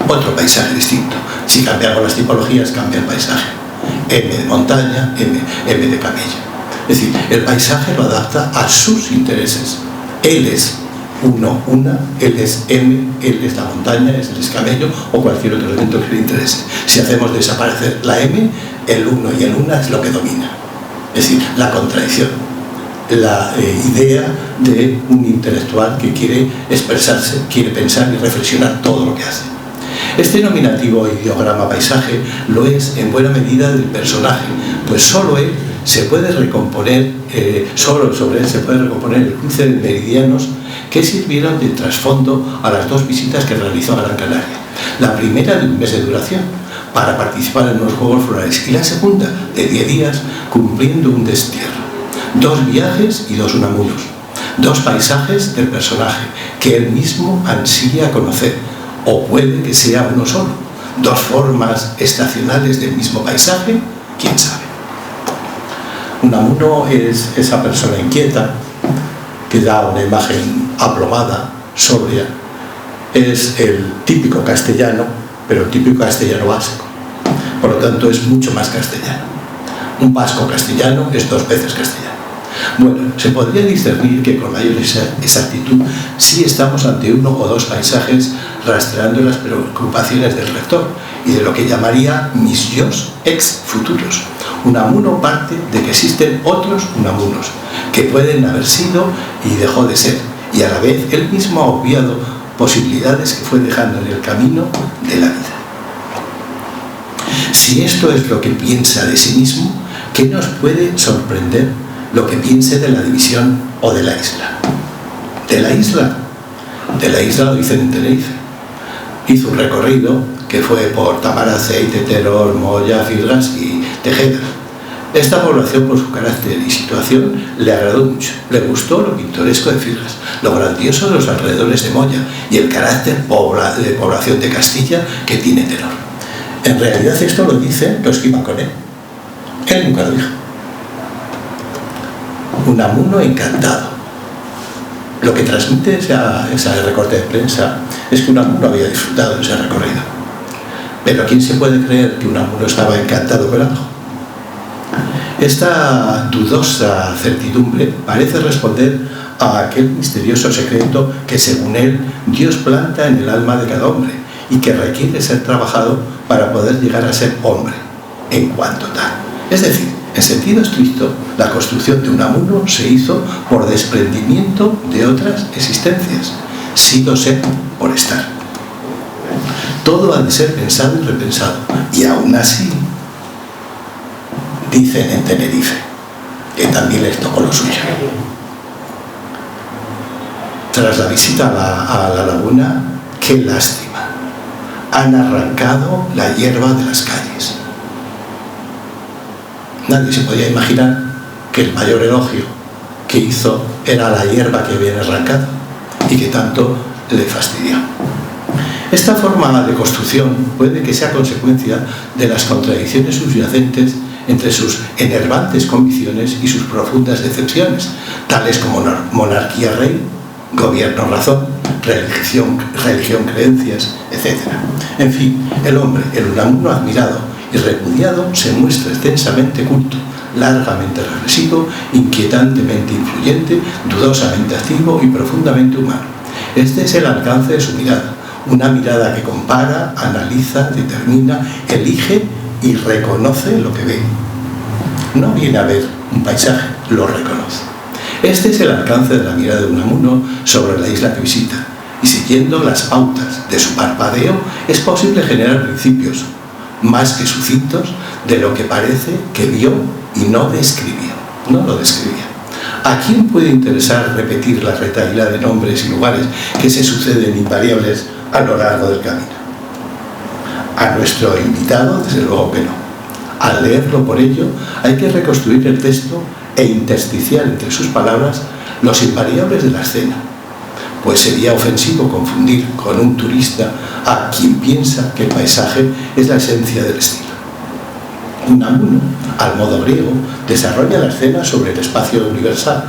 otro paisaje distinto. Si cambiamos las tipologías, cambia el paisaje. M de montaña, M de camello. Es decir, el paisaje lo adapta a sus intereses. Él es una, él es M, él es la montaña, él es el camello o cualquier otro elemento que le interese. Si hacemos desaparecer la M, el uno y el una es lo que domina. Es decir, la contradicción, la idea de un intelectual que quiere expresarse, quiere pensar y reflexionar todo lo que hace. Este nominativo ideograma paisaje lo es en buena medida del personaje, pues solo él se puede recomponer, solo sobre él se puede recomponer el cruce de meridianos que sirvieron de trasfondo a las dos visitas que realizó a Gran Canaria. La primera de un mes de duración para participar en los Juegos Florales y la segunda de 10 días cumpliendo un destierro. 2 viajes y 2 unamunos. 2 paisajes del personaje que él mismo ansía conocer, o puede que sea uno solo. 2 formas estacionales del mismo paisaje, quién sabe. Unamuno es esa persona inquieta que da una imagen aplomada, sobria, es el típico castellano, pero el típico castellano básico. Por lo tanto, es mucho más castellano. Un vasco castellano es 2 veces castellano. Bueno, se podría discernir que con mayor exactitud sí estamos ante 1 o 2 paisajes rastreando las preocupaciones del rector y de lo que llamaría mis yos ex futuros. Unamuno parte de que existen otros Unamunos que pueden haber sido y dejó de ser, y a la vez él mismo ha obviado posibilidades que fue dejando en el camino de la vida. Si esto es lo que piensa de sí mismo, ¿qué nos puede sorprender lo que piense de la división o de la isla? De la isla lo dicen en Tenerife. Hizo un recorrido que fue por Tamaracete, Teror, Moya, Firgas y Tejeda. Esta población, por su carácter y situación, le agradó mucho. Le gustó lo pintoresco de Firgas, lo grandioso de los alrededores de Moya y el carácter de población de Castilla que tiene Teror. En realidad esto lo dicen los que iban con él. Él nunca lo dijo. Unamuno encantado. Lo que transmite ese recorte de prensa es que Unamuno había disfrutado de ese recorrido. Pero ¿quién se puede creer que Unamuno estaba encantado con algo? Esta dudosa certidumbre parece responder a aquel misterioso secreto que, según él, Dios planta en el alma de cada hombre y que requiere ser trabajado para poder llegar a ser hombre, en cuanto tal. Es decir, en sentido estricto, la construcción de Unamuno se hizo por desprendimiento de otras existencias, sido ser por estar. Todo ha de ser pensado y repensado, y aún así, dicen en Tenerife, que también les tocó lo suyo. Tras la visita a la laguna, qué lástima, han arrancado la hierba de las calles. Nadie se podía imaginar que el mayor elogio que hizo era la hierba que habían arrancado y que tanto le fastidió. Esta forma de construcción puede que sea consecuencia de las contradicciones subyacentes entre sus enervantes convicciones y sus profundas decepciones, tales como monarquía-rey, gobierno-razón, religión-creencias, etc. En fin, el hombre, el Unamuno admirado y repudiado, se muestra extensamente culto, largamente reflexivo, inquietantemente influyente, dudosamente activo y profundamente humano. Este es el alcance de su mirada, una mirada que compara, analiza, determina, elige y reconoce lo que ve. No viene a ver un paisaje, lo reconoce. Este es el alcance de la mirada de Unamuno sobre la isla que visita, y siguiendo las pautas de su parpadeo es posible generar principios, más que sucintos, de lo que parece que vio y no describió. No lo describía. ¿A quién puede interesar repetir la retahíla de nombres y lugares que se suceden invariables a lo largo del camino? A nuestro invitado, desde luego que no. Al leerlo, por ello, hay que reconstruir el texto e intersticiar entre sus palabras los invariables de la escena, pues sería ofensivo confundir con un turista a quien piensa que el paisaje es la esencia del estilo. Unamuno, al modo griego, desarrolla la escena sobre el espacio universal,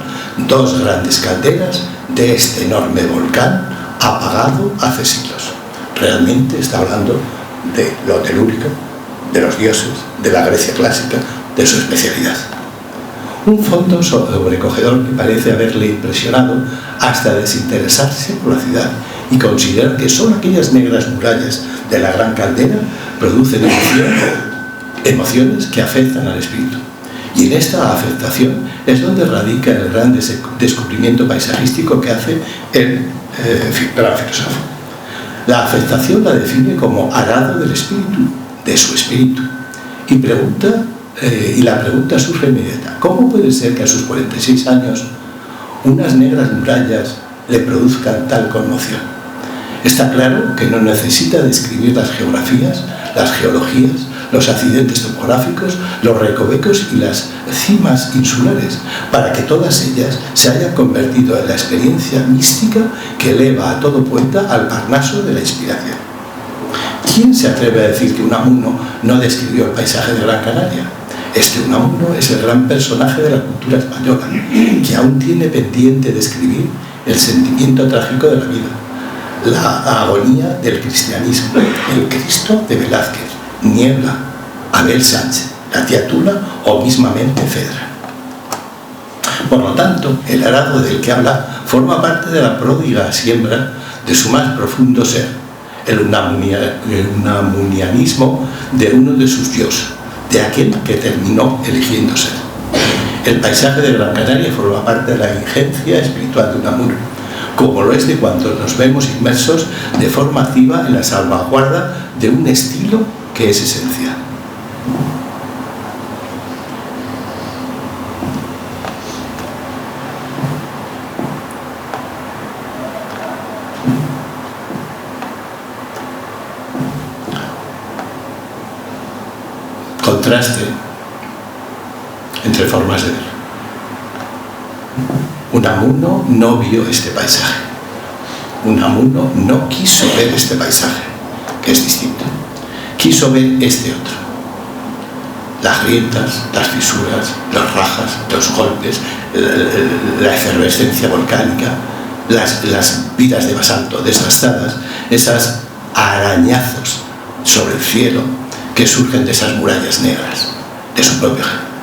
2 grandes calderas de este enorme volcán apagado hace siglos. Realmente está hablando de lo telúrico, de los dioses, de la Grecia clásica, de su especialidad. Un fondo sobrecogedor que parece haberle impresionado hasta desinteresarse por la ciudad y considerar que solo aquellas negras murallas de la gran caldera producen emociones que afectan al espíritu. Y en esta afectación es donde radica el gran descubrimiento paisajístico que hace el gran filósofo. La afectación la define como arado del espíritu, de su espíritu, y la pregunta surge inmediata: ¿cómo puede ser que a sus 46 años unas negras murallas le produzcan tal conmoción? Está claro que no necesita describir las geografías, las geologías, los accidentes topográficos, los recovecos y las cimas insulares, para que todas ellas se hayan convertido en la experiencia mística que eleva a todo poeta al Parnaso de la inspiración. ¿Quién se atreve a decir que Unamuno no describió el paisaje de Gran Canaria? Este Unamuno es el gran personaje de la cultura española, que aún tiene pendiente de escribir el sentimiento trágico de la vida, la agonía del cristianismo, el Cristo de Velázquez, Niebla, Abel Sánchez, la tía Tula o mismamente Fedra. Por lo tanto, el arado del que habla forma parte de la pródiga siembra de su más profundo ser, el unamunianismo de uno de sus dioses, de aquel que terminó eligiendo ser. El paisaje de Gran Canaria forma parte de la ingencia espiritual de Unamuno, como lo es de cuando nos vemos inmersos de forma activa en la salvaguarda de un estilo que es esencial. Contraste entre formas de ver. Unamuno no vio este paisaje. Unamuno no quiso ver este paisaje, que es distinto. Quiso ver este otro. Las grietas, las fisuras, las rajas, los golpes, la efervescencia volcánica, las vidas de basalto desgastadas, esas arañazos sobre el cielo que surgen de esas murallas negras, de su propio género.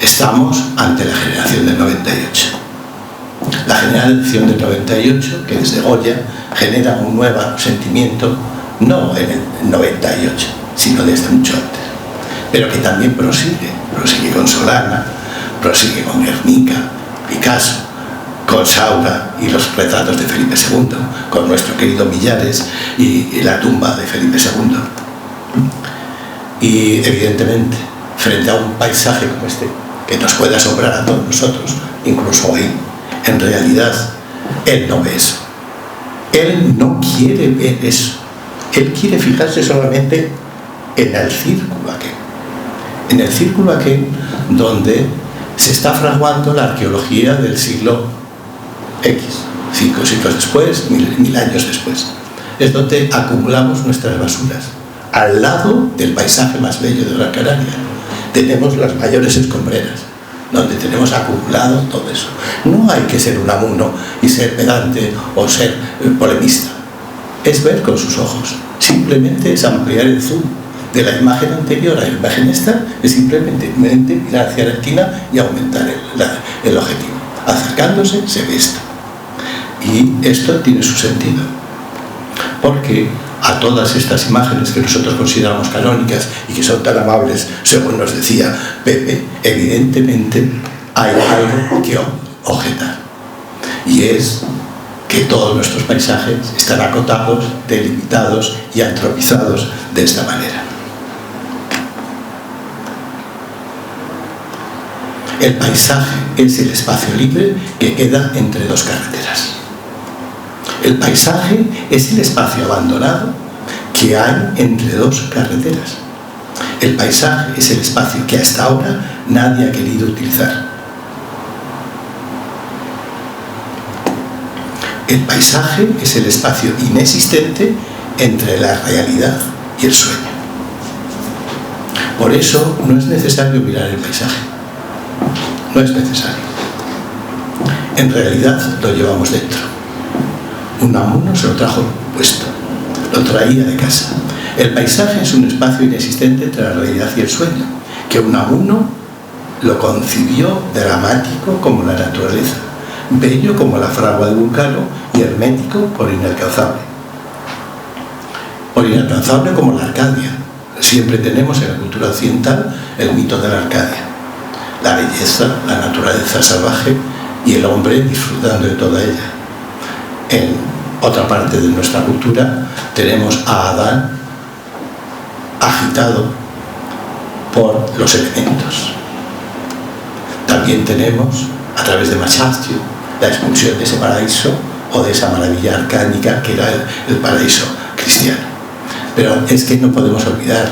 Estamos ante la generación del 98. La generación del 98, que desde Goya genera un nuevo sentimiento, no en el 98, sino desde mucho antes, pero que también prosigue con Solana, prosigue con Guernica, Picasso, con Saura y los retratos de Felipe II, con nuestro querido Millares y la tumba de Felipe II. Y evidentemente, frente a un paisaje como este, que nos puede asombrar a todos nosotros, incluso hoy, en realidad, él no ve eso. Él no quiere ver eso. Él quiere fijarse solamente en el círculo aquel. En el círculo aquel donde se está fraguando la arqueología del siglo X, 5 siglos después, 1000 años después. Es donde acumulamos nuestras basuras. Al lado del paisaje más bello de Gran Canaria tenemos las mayores escombreras, donde tenemos acumulado todo eso. No hay que ser Unamuno y ser pedante o ser polemista. Es ver con sus ojos. Simplemente es ampliar el zoom de la imagen anterior a la imagen esta, es simplemente mirar hacia la esquina y aumentar el objetivo. Acercándose se ve esto. Y esto tiene su sentido. Porque a todas estas imágenes que nosotros consideramos canónicas y que son tan amables, según nos decía Pepe, evidentemente hay algo que objetar. Y es que todos nuestros paisajes están acotados, delimitados y antropizados de esta manera. El paisaje es el espacio libre que queda entre dos carreteras. El paisaje es el espacio abandonado que hay entre dos carreteras. El paisaje es el espacio que hasta ahora nadie ha querido utilizar. El paisaje es el espacio inexistente entre la realidad y el sueño. Por eso no es necesario mirar el paisaje. No es necesario. En realidad lo llevamos dentro. Unamuno se lo trajo puesto, lo traía de casa. El paisaje es un espacio inexistente entre la realidad y el sueño, que Unamuno lo concibió dramático como la naturaleza, bello como la fragua de Vulcano y hermético por inalcanzable. Por inalcanzable como la Arcadia. Siempre tenemos en la cultura occidental el mito de la Arcadia. La belleza, la naturaleza salvaje y el hombre disfrutando de toda ella. En otra parte de nuestra cultura tenemos a Adán agitado por los elementos. También tenemos, a través de Masaccio, la expulsión de ese paraíso o de esa maravilla arcánica que era el paraíso cristiano. Pero es que no podemos olvidar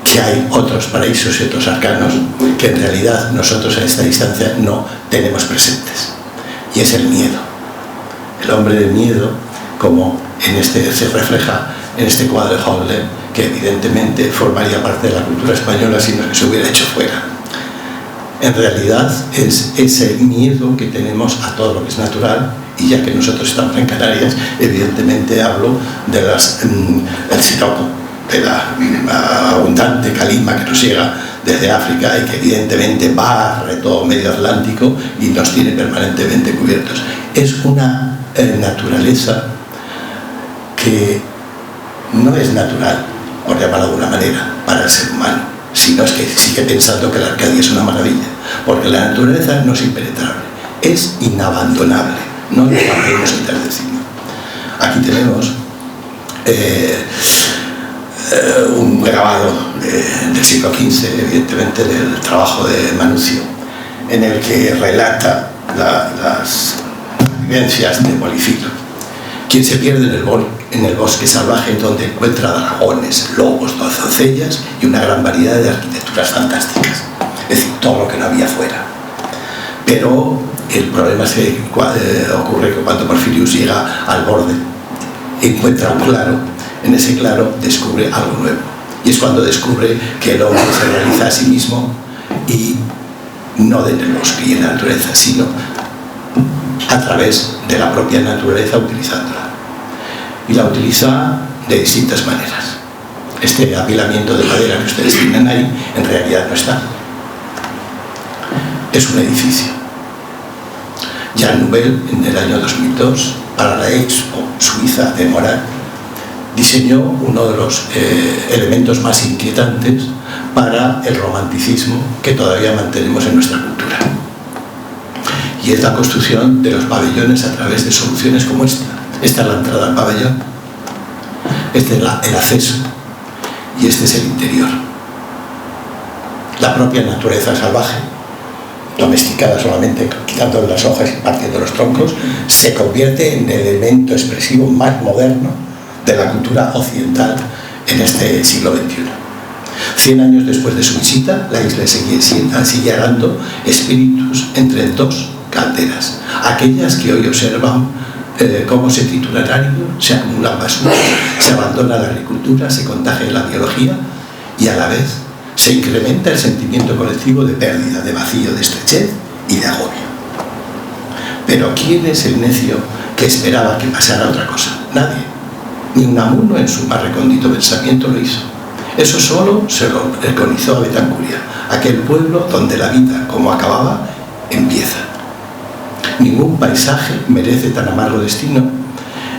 que hay otros paraísos y otros arcanos que en realidad nosotros a esta distancia no tenemos presentes. Y es el miedo. El hombre de miedo, como se refleja en este cuadro de Holden, que evidentemente formaría parte de la cultura española si no se hubiera hecho fuera. en realidad es ese miedo que tenemos a todo lo que es natural. Y ya que nosotros estamos en Canarias, evidentemente hablo de el siroco, de la abundante calima que nos llega desde África y que evidentemente barre todo medio Atlántico y nos tiene permanentemente cubiertos. Es una naturaleza que no es natural, por llamarlo de alguna manera, para el ser humano, sino es que sigue pensando que la Arcadia es una maravilla, porque la naturaleza no es impenetrable, es inabandonable. No nos la podemos quitar de encima. Aquí tenemos un grabado del siglo XV, evidentemente, del trabajo de Manucio, en el que relata las vivencias de Polifilo, quien se pierde en el bosque salvaje, donde encuentra dragones, lobos, doncellas y una gran variedad de arquitecturas fantásticas, es decir, todo lo que no había fuera. Pero el problema ocurre que cuando Porfirius llega al borde, encuentra un claro, en ese claro descubre algo nuevo. Y es cuando descubre que el hombre se realiza a sí mismo, y no en el bosque y en la naturaleza, sino a través de la propia naturaleza, utilizándola. Y la utiliza de distintas maneras. Este apilamiento de madera que ustedes tienen ahí, en realidad no está. Es un edificio. Jan Nouvel, en el año 2002, para la Expo Suiza de Morat, diseñó uno de los elementos más inquietantes para el romanticismo que todavía mantenemos en nuestra cultura. Y es la construcción de los pabellones a través de soluciones como esta. Esta es la entrada al pabellón, este es el acceso y este es el interior. La propia naturaleza salvaje, domesticada solamente quitando las hojas y partiendo los troncos, se convierte en el elemento expresivo más moderno de la cultura occidental en este siglo XXI. 100 años después de su visita, la isla sigue dando espíritus entre dos calderas, aquellas que hoy observan cómo se trituran árido, se acumulan basuras, se abandona la agricultura, se contagia la biología y a la vez se incrementa el sentimiento colectivo de pérdida, de vacío, de estrechez y de agobio. Pero ¿quién es el necio que esperaba que pasara otra cosa? Nadie. Ni Unamuno en su más recóndito pensamiento lo hizo. Eso solo se lo preconizó a Betancuria, aquel pueblo donde la vida, como acababa, empieza. Ningún paisaje merece tan amargo destino,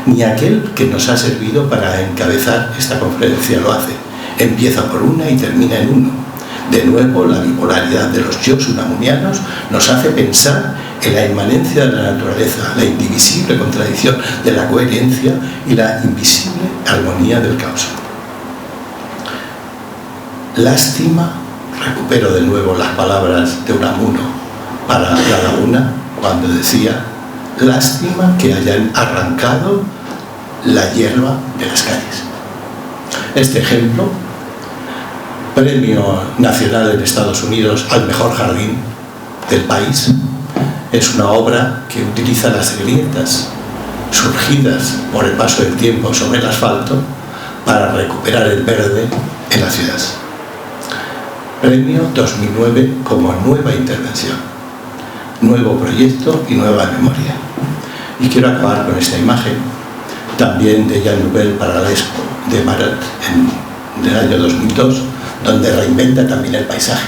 ni aquel que nos ha servido para encabezar esta conferencia lo hace. Empieza por una y termina en uno. De nuevo, la bipolaridad de los yos unamunianos nos hace pensar en la inmanencia de la naturaleza, la indivisible contradicción de la coherencia y la invisible armonía del caos. Lástima, recupero de nuevo las palabras de Unamuno para La Laguna, cuando decía: lástima que hayan arrancado la hierba de las calles. Este ejemplo, Premio Nacional en Estados Unidos al mejor jardín del país, es una obra que utiliza las grietas surgidas por el paso del tiempo sobre el asfalto para recuperar el verde en la ciudad. Premio 2009 como nueva intervención, nuevo proyecto y nueva memoria. Y quiero acabar con esta imagen, también de Jan Nouvel para la Expo de Marat del año 2002, donde reinventa también el paisaje.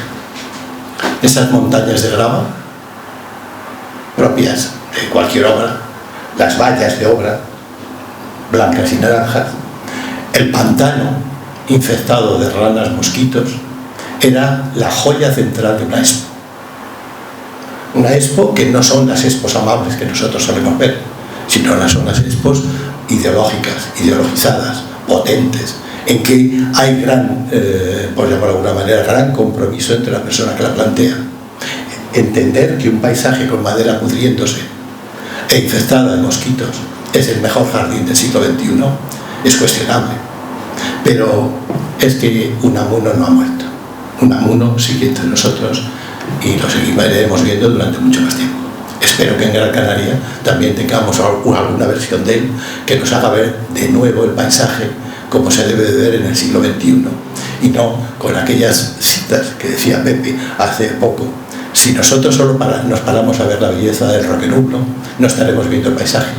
Esas montañas de grava, propias de cualquier obra, las vallas de obra, blancas y naranjas, el pantano infectado de ranas, mosquitos, era la joya central de una expo. Una expo que no son las expos amables que nosotros solemos ver, sino son las expos ideológicas, ideologizadas, potentes, en que hay gran, por llamarlo de alguna manera, gran compromiso entre la persona que la plantea. Entender que un paisaje con madera pudriéndose e infestada de mosquitos es el mejor jardín del siglo XXI es cuestionable. Pero es que Unamuno no ha muerto. Unamuno sigue entre nosotros y lo seguiremos viendo durante mucho más tiempo. Espero que en Gran Canaria también tengamos alguna versión de él que nos haga ver de nuevo el paisaje como se debe de ver en el siglo XXI, y no con aquellas citas que decía Pepe hace poco, Si nosotros solo nos paramos a ver la belleza del Roquenublo, no estaremos viendo el paisaje.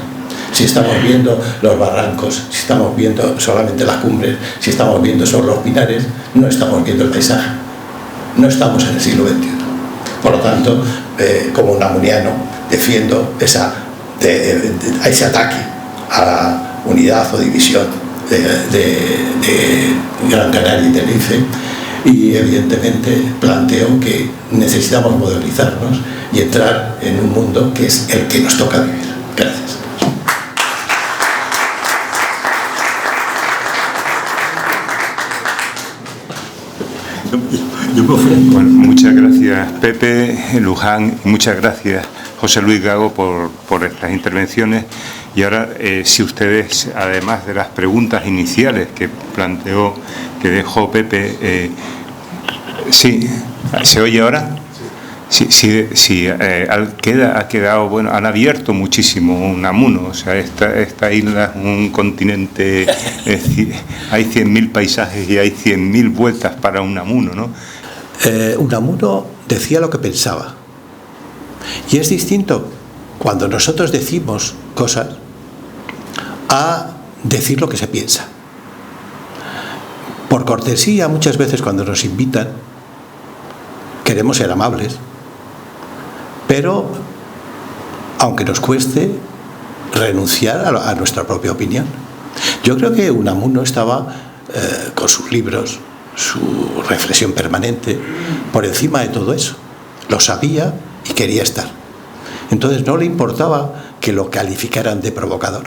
Si estamos viendo los barrancos, si estamos viendo solamente las cumbres, si estamos viendo solo los pinares, no estamos viendo el paisaje. No estamos en el siglo XXI. Por lo tanto, como unamuniano, defiendo ese ataque a la unidad o división de Gran Canaria y Tenerife, y evidentemente planteo que necesitamos modernizarnos y entrar en un mundo que es el que nos toca vivir. Gracias. Bueno, muchas gracias Pepe, Luján, y muchas gracias José Luis Gago por estas intervenciones. Y ahora, si ustedes, además de las preguntas iniciales que planteó, que dejó Pepe, sí, ¿se oye ahora? Sí, ha quedado, bueno, han abierto muchísimo Unamuno, o sea, esta isla es un continente, hay 100.000 paisajes y hay 100.000 vueltas para Unamuno, ¿no? Unamuno decía lo que pensaba, y es distinto cuando nosotros decimos cosas a decir lo que se piensa. Por cortesía, muchas veces cuando nos invitan queremos ser amables, pero aunque nos cueste renunciar a nuestra propia opinión. Yo creo que Unamuno estaba con sus libros, su reflexión permanente, por encima de todo eso. Lo sabía y quería estar. Entonces no le importaba que lo calificaran de provocador.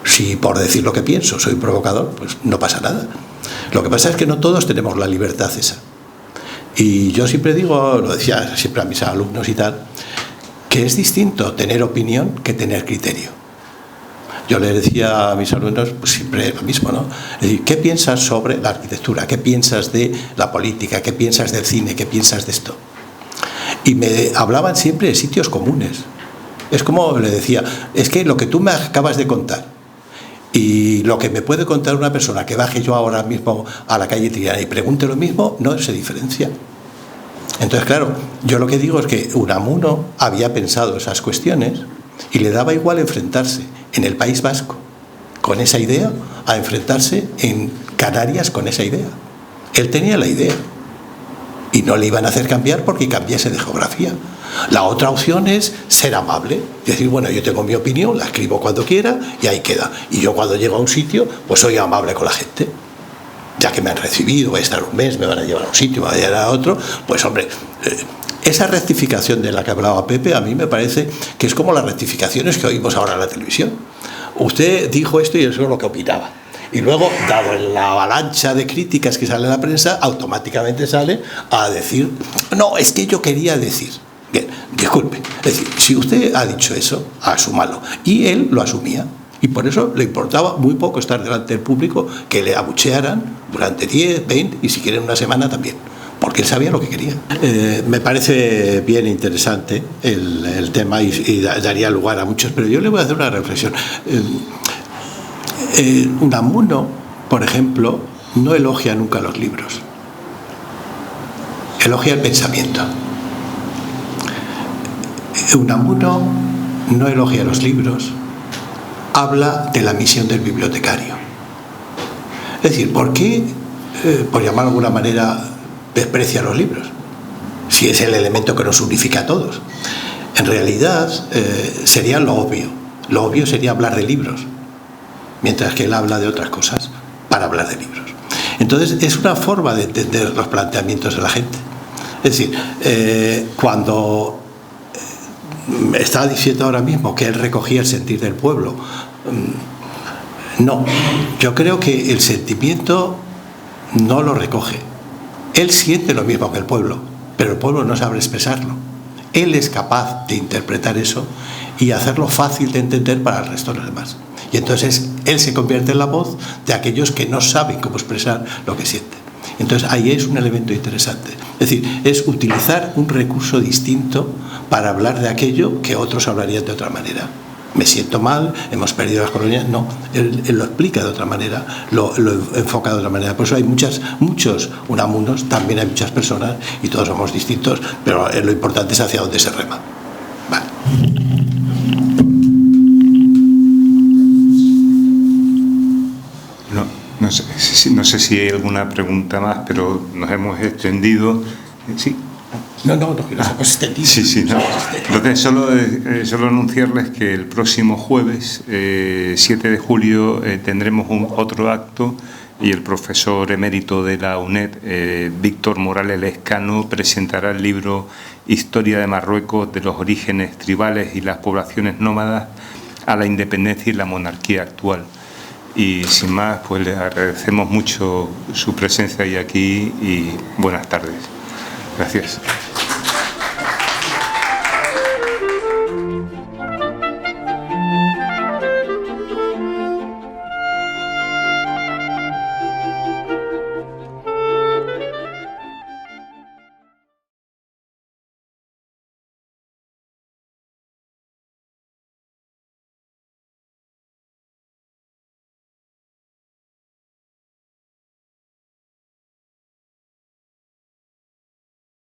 Si por decir lo que pienso soy provocador, pues no pasa nada. Lo que pasa es que no todos tenemos la libertad esa. Y yo siempre digo, lo decía siempre a mis alumnos y tal, que es distinto tener opinión que tener criterio. Yo le decía a mis alumnos, pues siempre lo mismo, ¿no? Es decir, ¿qué piensas sobre la arquitectura? ¿Qué piensas de la política? ¿Qué piensas del cine? ¿Qué piensas de esto? Y me hablaban siempre de sitios comunes. Es como le decía, es que lo que tú me acabas de contar y lo que me puede contar una persona que baje yo ahora mismo a la calle Triana y pregunte lo mismo, no se diferencia. Entonces, claro, yo lo que digo es que Unamuno había pensado esas cuestiones y le daba igual enfrentarse en el País Vasco con esa idea a enfrentarse en Canarias con esa idea. Él tenía la idea y no le iban a hacer cambiar porque cambiase de geografía. La otra opción es ser amable, decir, bueno, yo tengo mi opinión, la escribo cuando quiera y ahí queda. Y yo cuando llego a un sitio, pues soy amable con la gente. Ya que me han recibido, voy a estar un mes, me van a llevar a un sitio, me van a llevar a otro, pues hombre, esa rectificación de la que hablaba Pepe a mí me parece que es como las rectificaciones que oímos ahora en la televisión. Usted dijo esto y eso es lo que opinaba. Y luego, dado la avalancha de críticas que sale en la prensa, automáticamente sale a decir, no, es que yo quería decir. Bien, disculpe, es decir, si usted ha dicho eso, asúmalo. Y él lo asumía. Y por eso le importaba muy poco estar delante del público, que le abuchearan durante 10, 20 y si quieren una semana también, porque él sabía lo que quería. Me parece bien interesante el tema y daría lugar a muchos, pero yo le voy a hacer una reflexión. Unamuno, por ejemplo, no elogia nunca los libros, elogia el pensamiento. Unamuno no elogia los libros, habla de la misión del bibliotecario. Es decir, ¿por qué, por llamarlo de alguna manera, desprecia los libros? Si es el elemento que nos unifica a todos. En realidad sería lo obvio. Lo obvio sería hablar de libros, mientras que él habla de otras cosas para hablar de libros. Entonces es una forma de entender los planteamientos de la gente. Es decir, cuando estaba diciendo ahora mismo que él recogía el sentir del pueblo, no, yo creo que el sentimiento no lo recoge. Él siente lo mismo que el pueblo, pero el pueblo no sabe expresarlo. Él es capaz de interpretar eso y hacerlo fácil de entender para el resto de los demás. Y entonces él se convierte en la voz de aquellos que no saben cómo expresar lo que sienten. Entonces ahí es un elemento interesante. Es decir, es utilizar un recurso distinto para hablar de aquello que otros hablarían de otra manera. me siento mal, hemos perdido las colonias. No, él lo explica de otra manera, lo enfoca de otra manera. Por eso hay muchos Unamunos, también hay muchas personas y todos somos distintos, pero lo importante es hacia dónde se rema. Vale. No sé si hay alguna pregunta más, pero nos hemos extendido. Sí. No, que nos hemos extendido. Sí, no. Entonces, solo anunciarles que el próximo jueves, 7 de julio, tendremos otro acto y el profesor emérito de la UNED, Víctor Morales Lescano, presentará el libro Historia de Marruecos, de los orígenes tribales y las poblaciones nómadas a la independencia y la monarquía actual. Y sin más, pues les agradecemos mucho su presencia hoy aquí y buenas tardes. Gracias.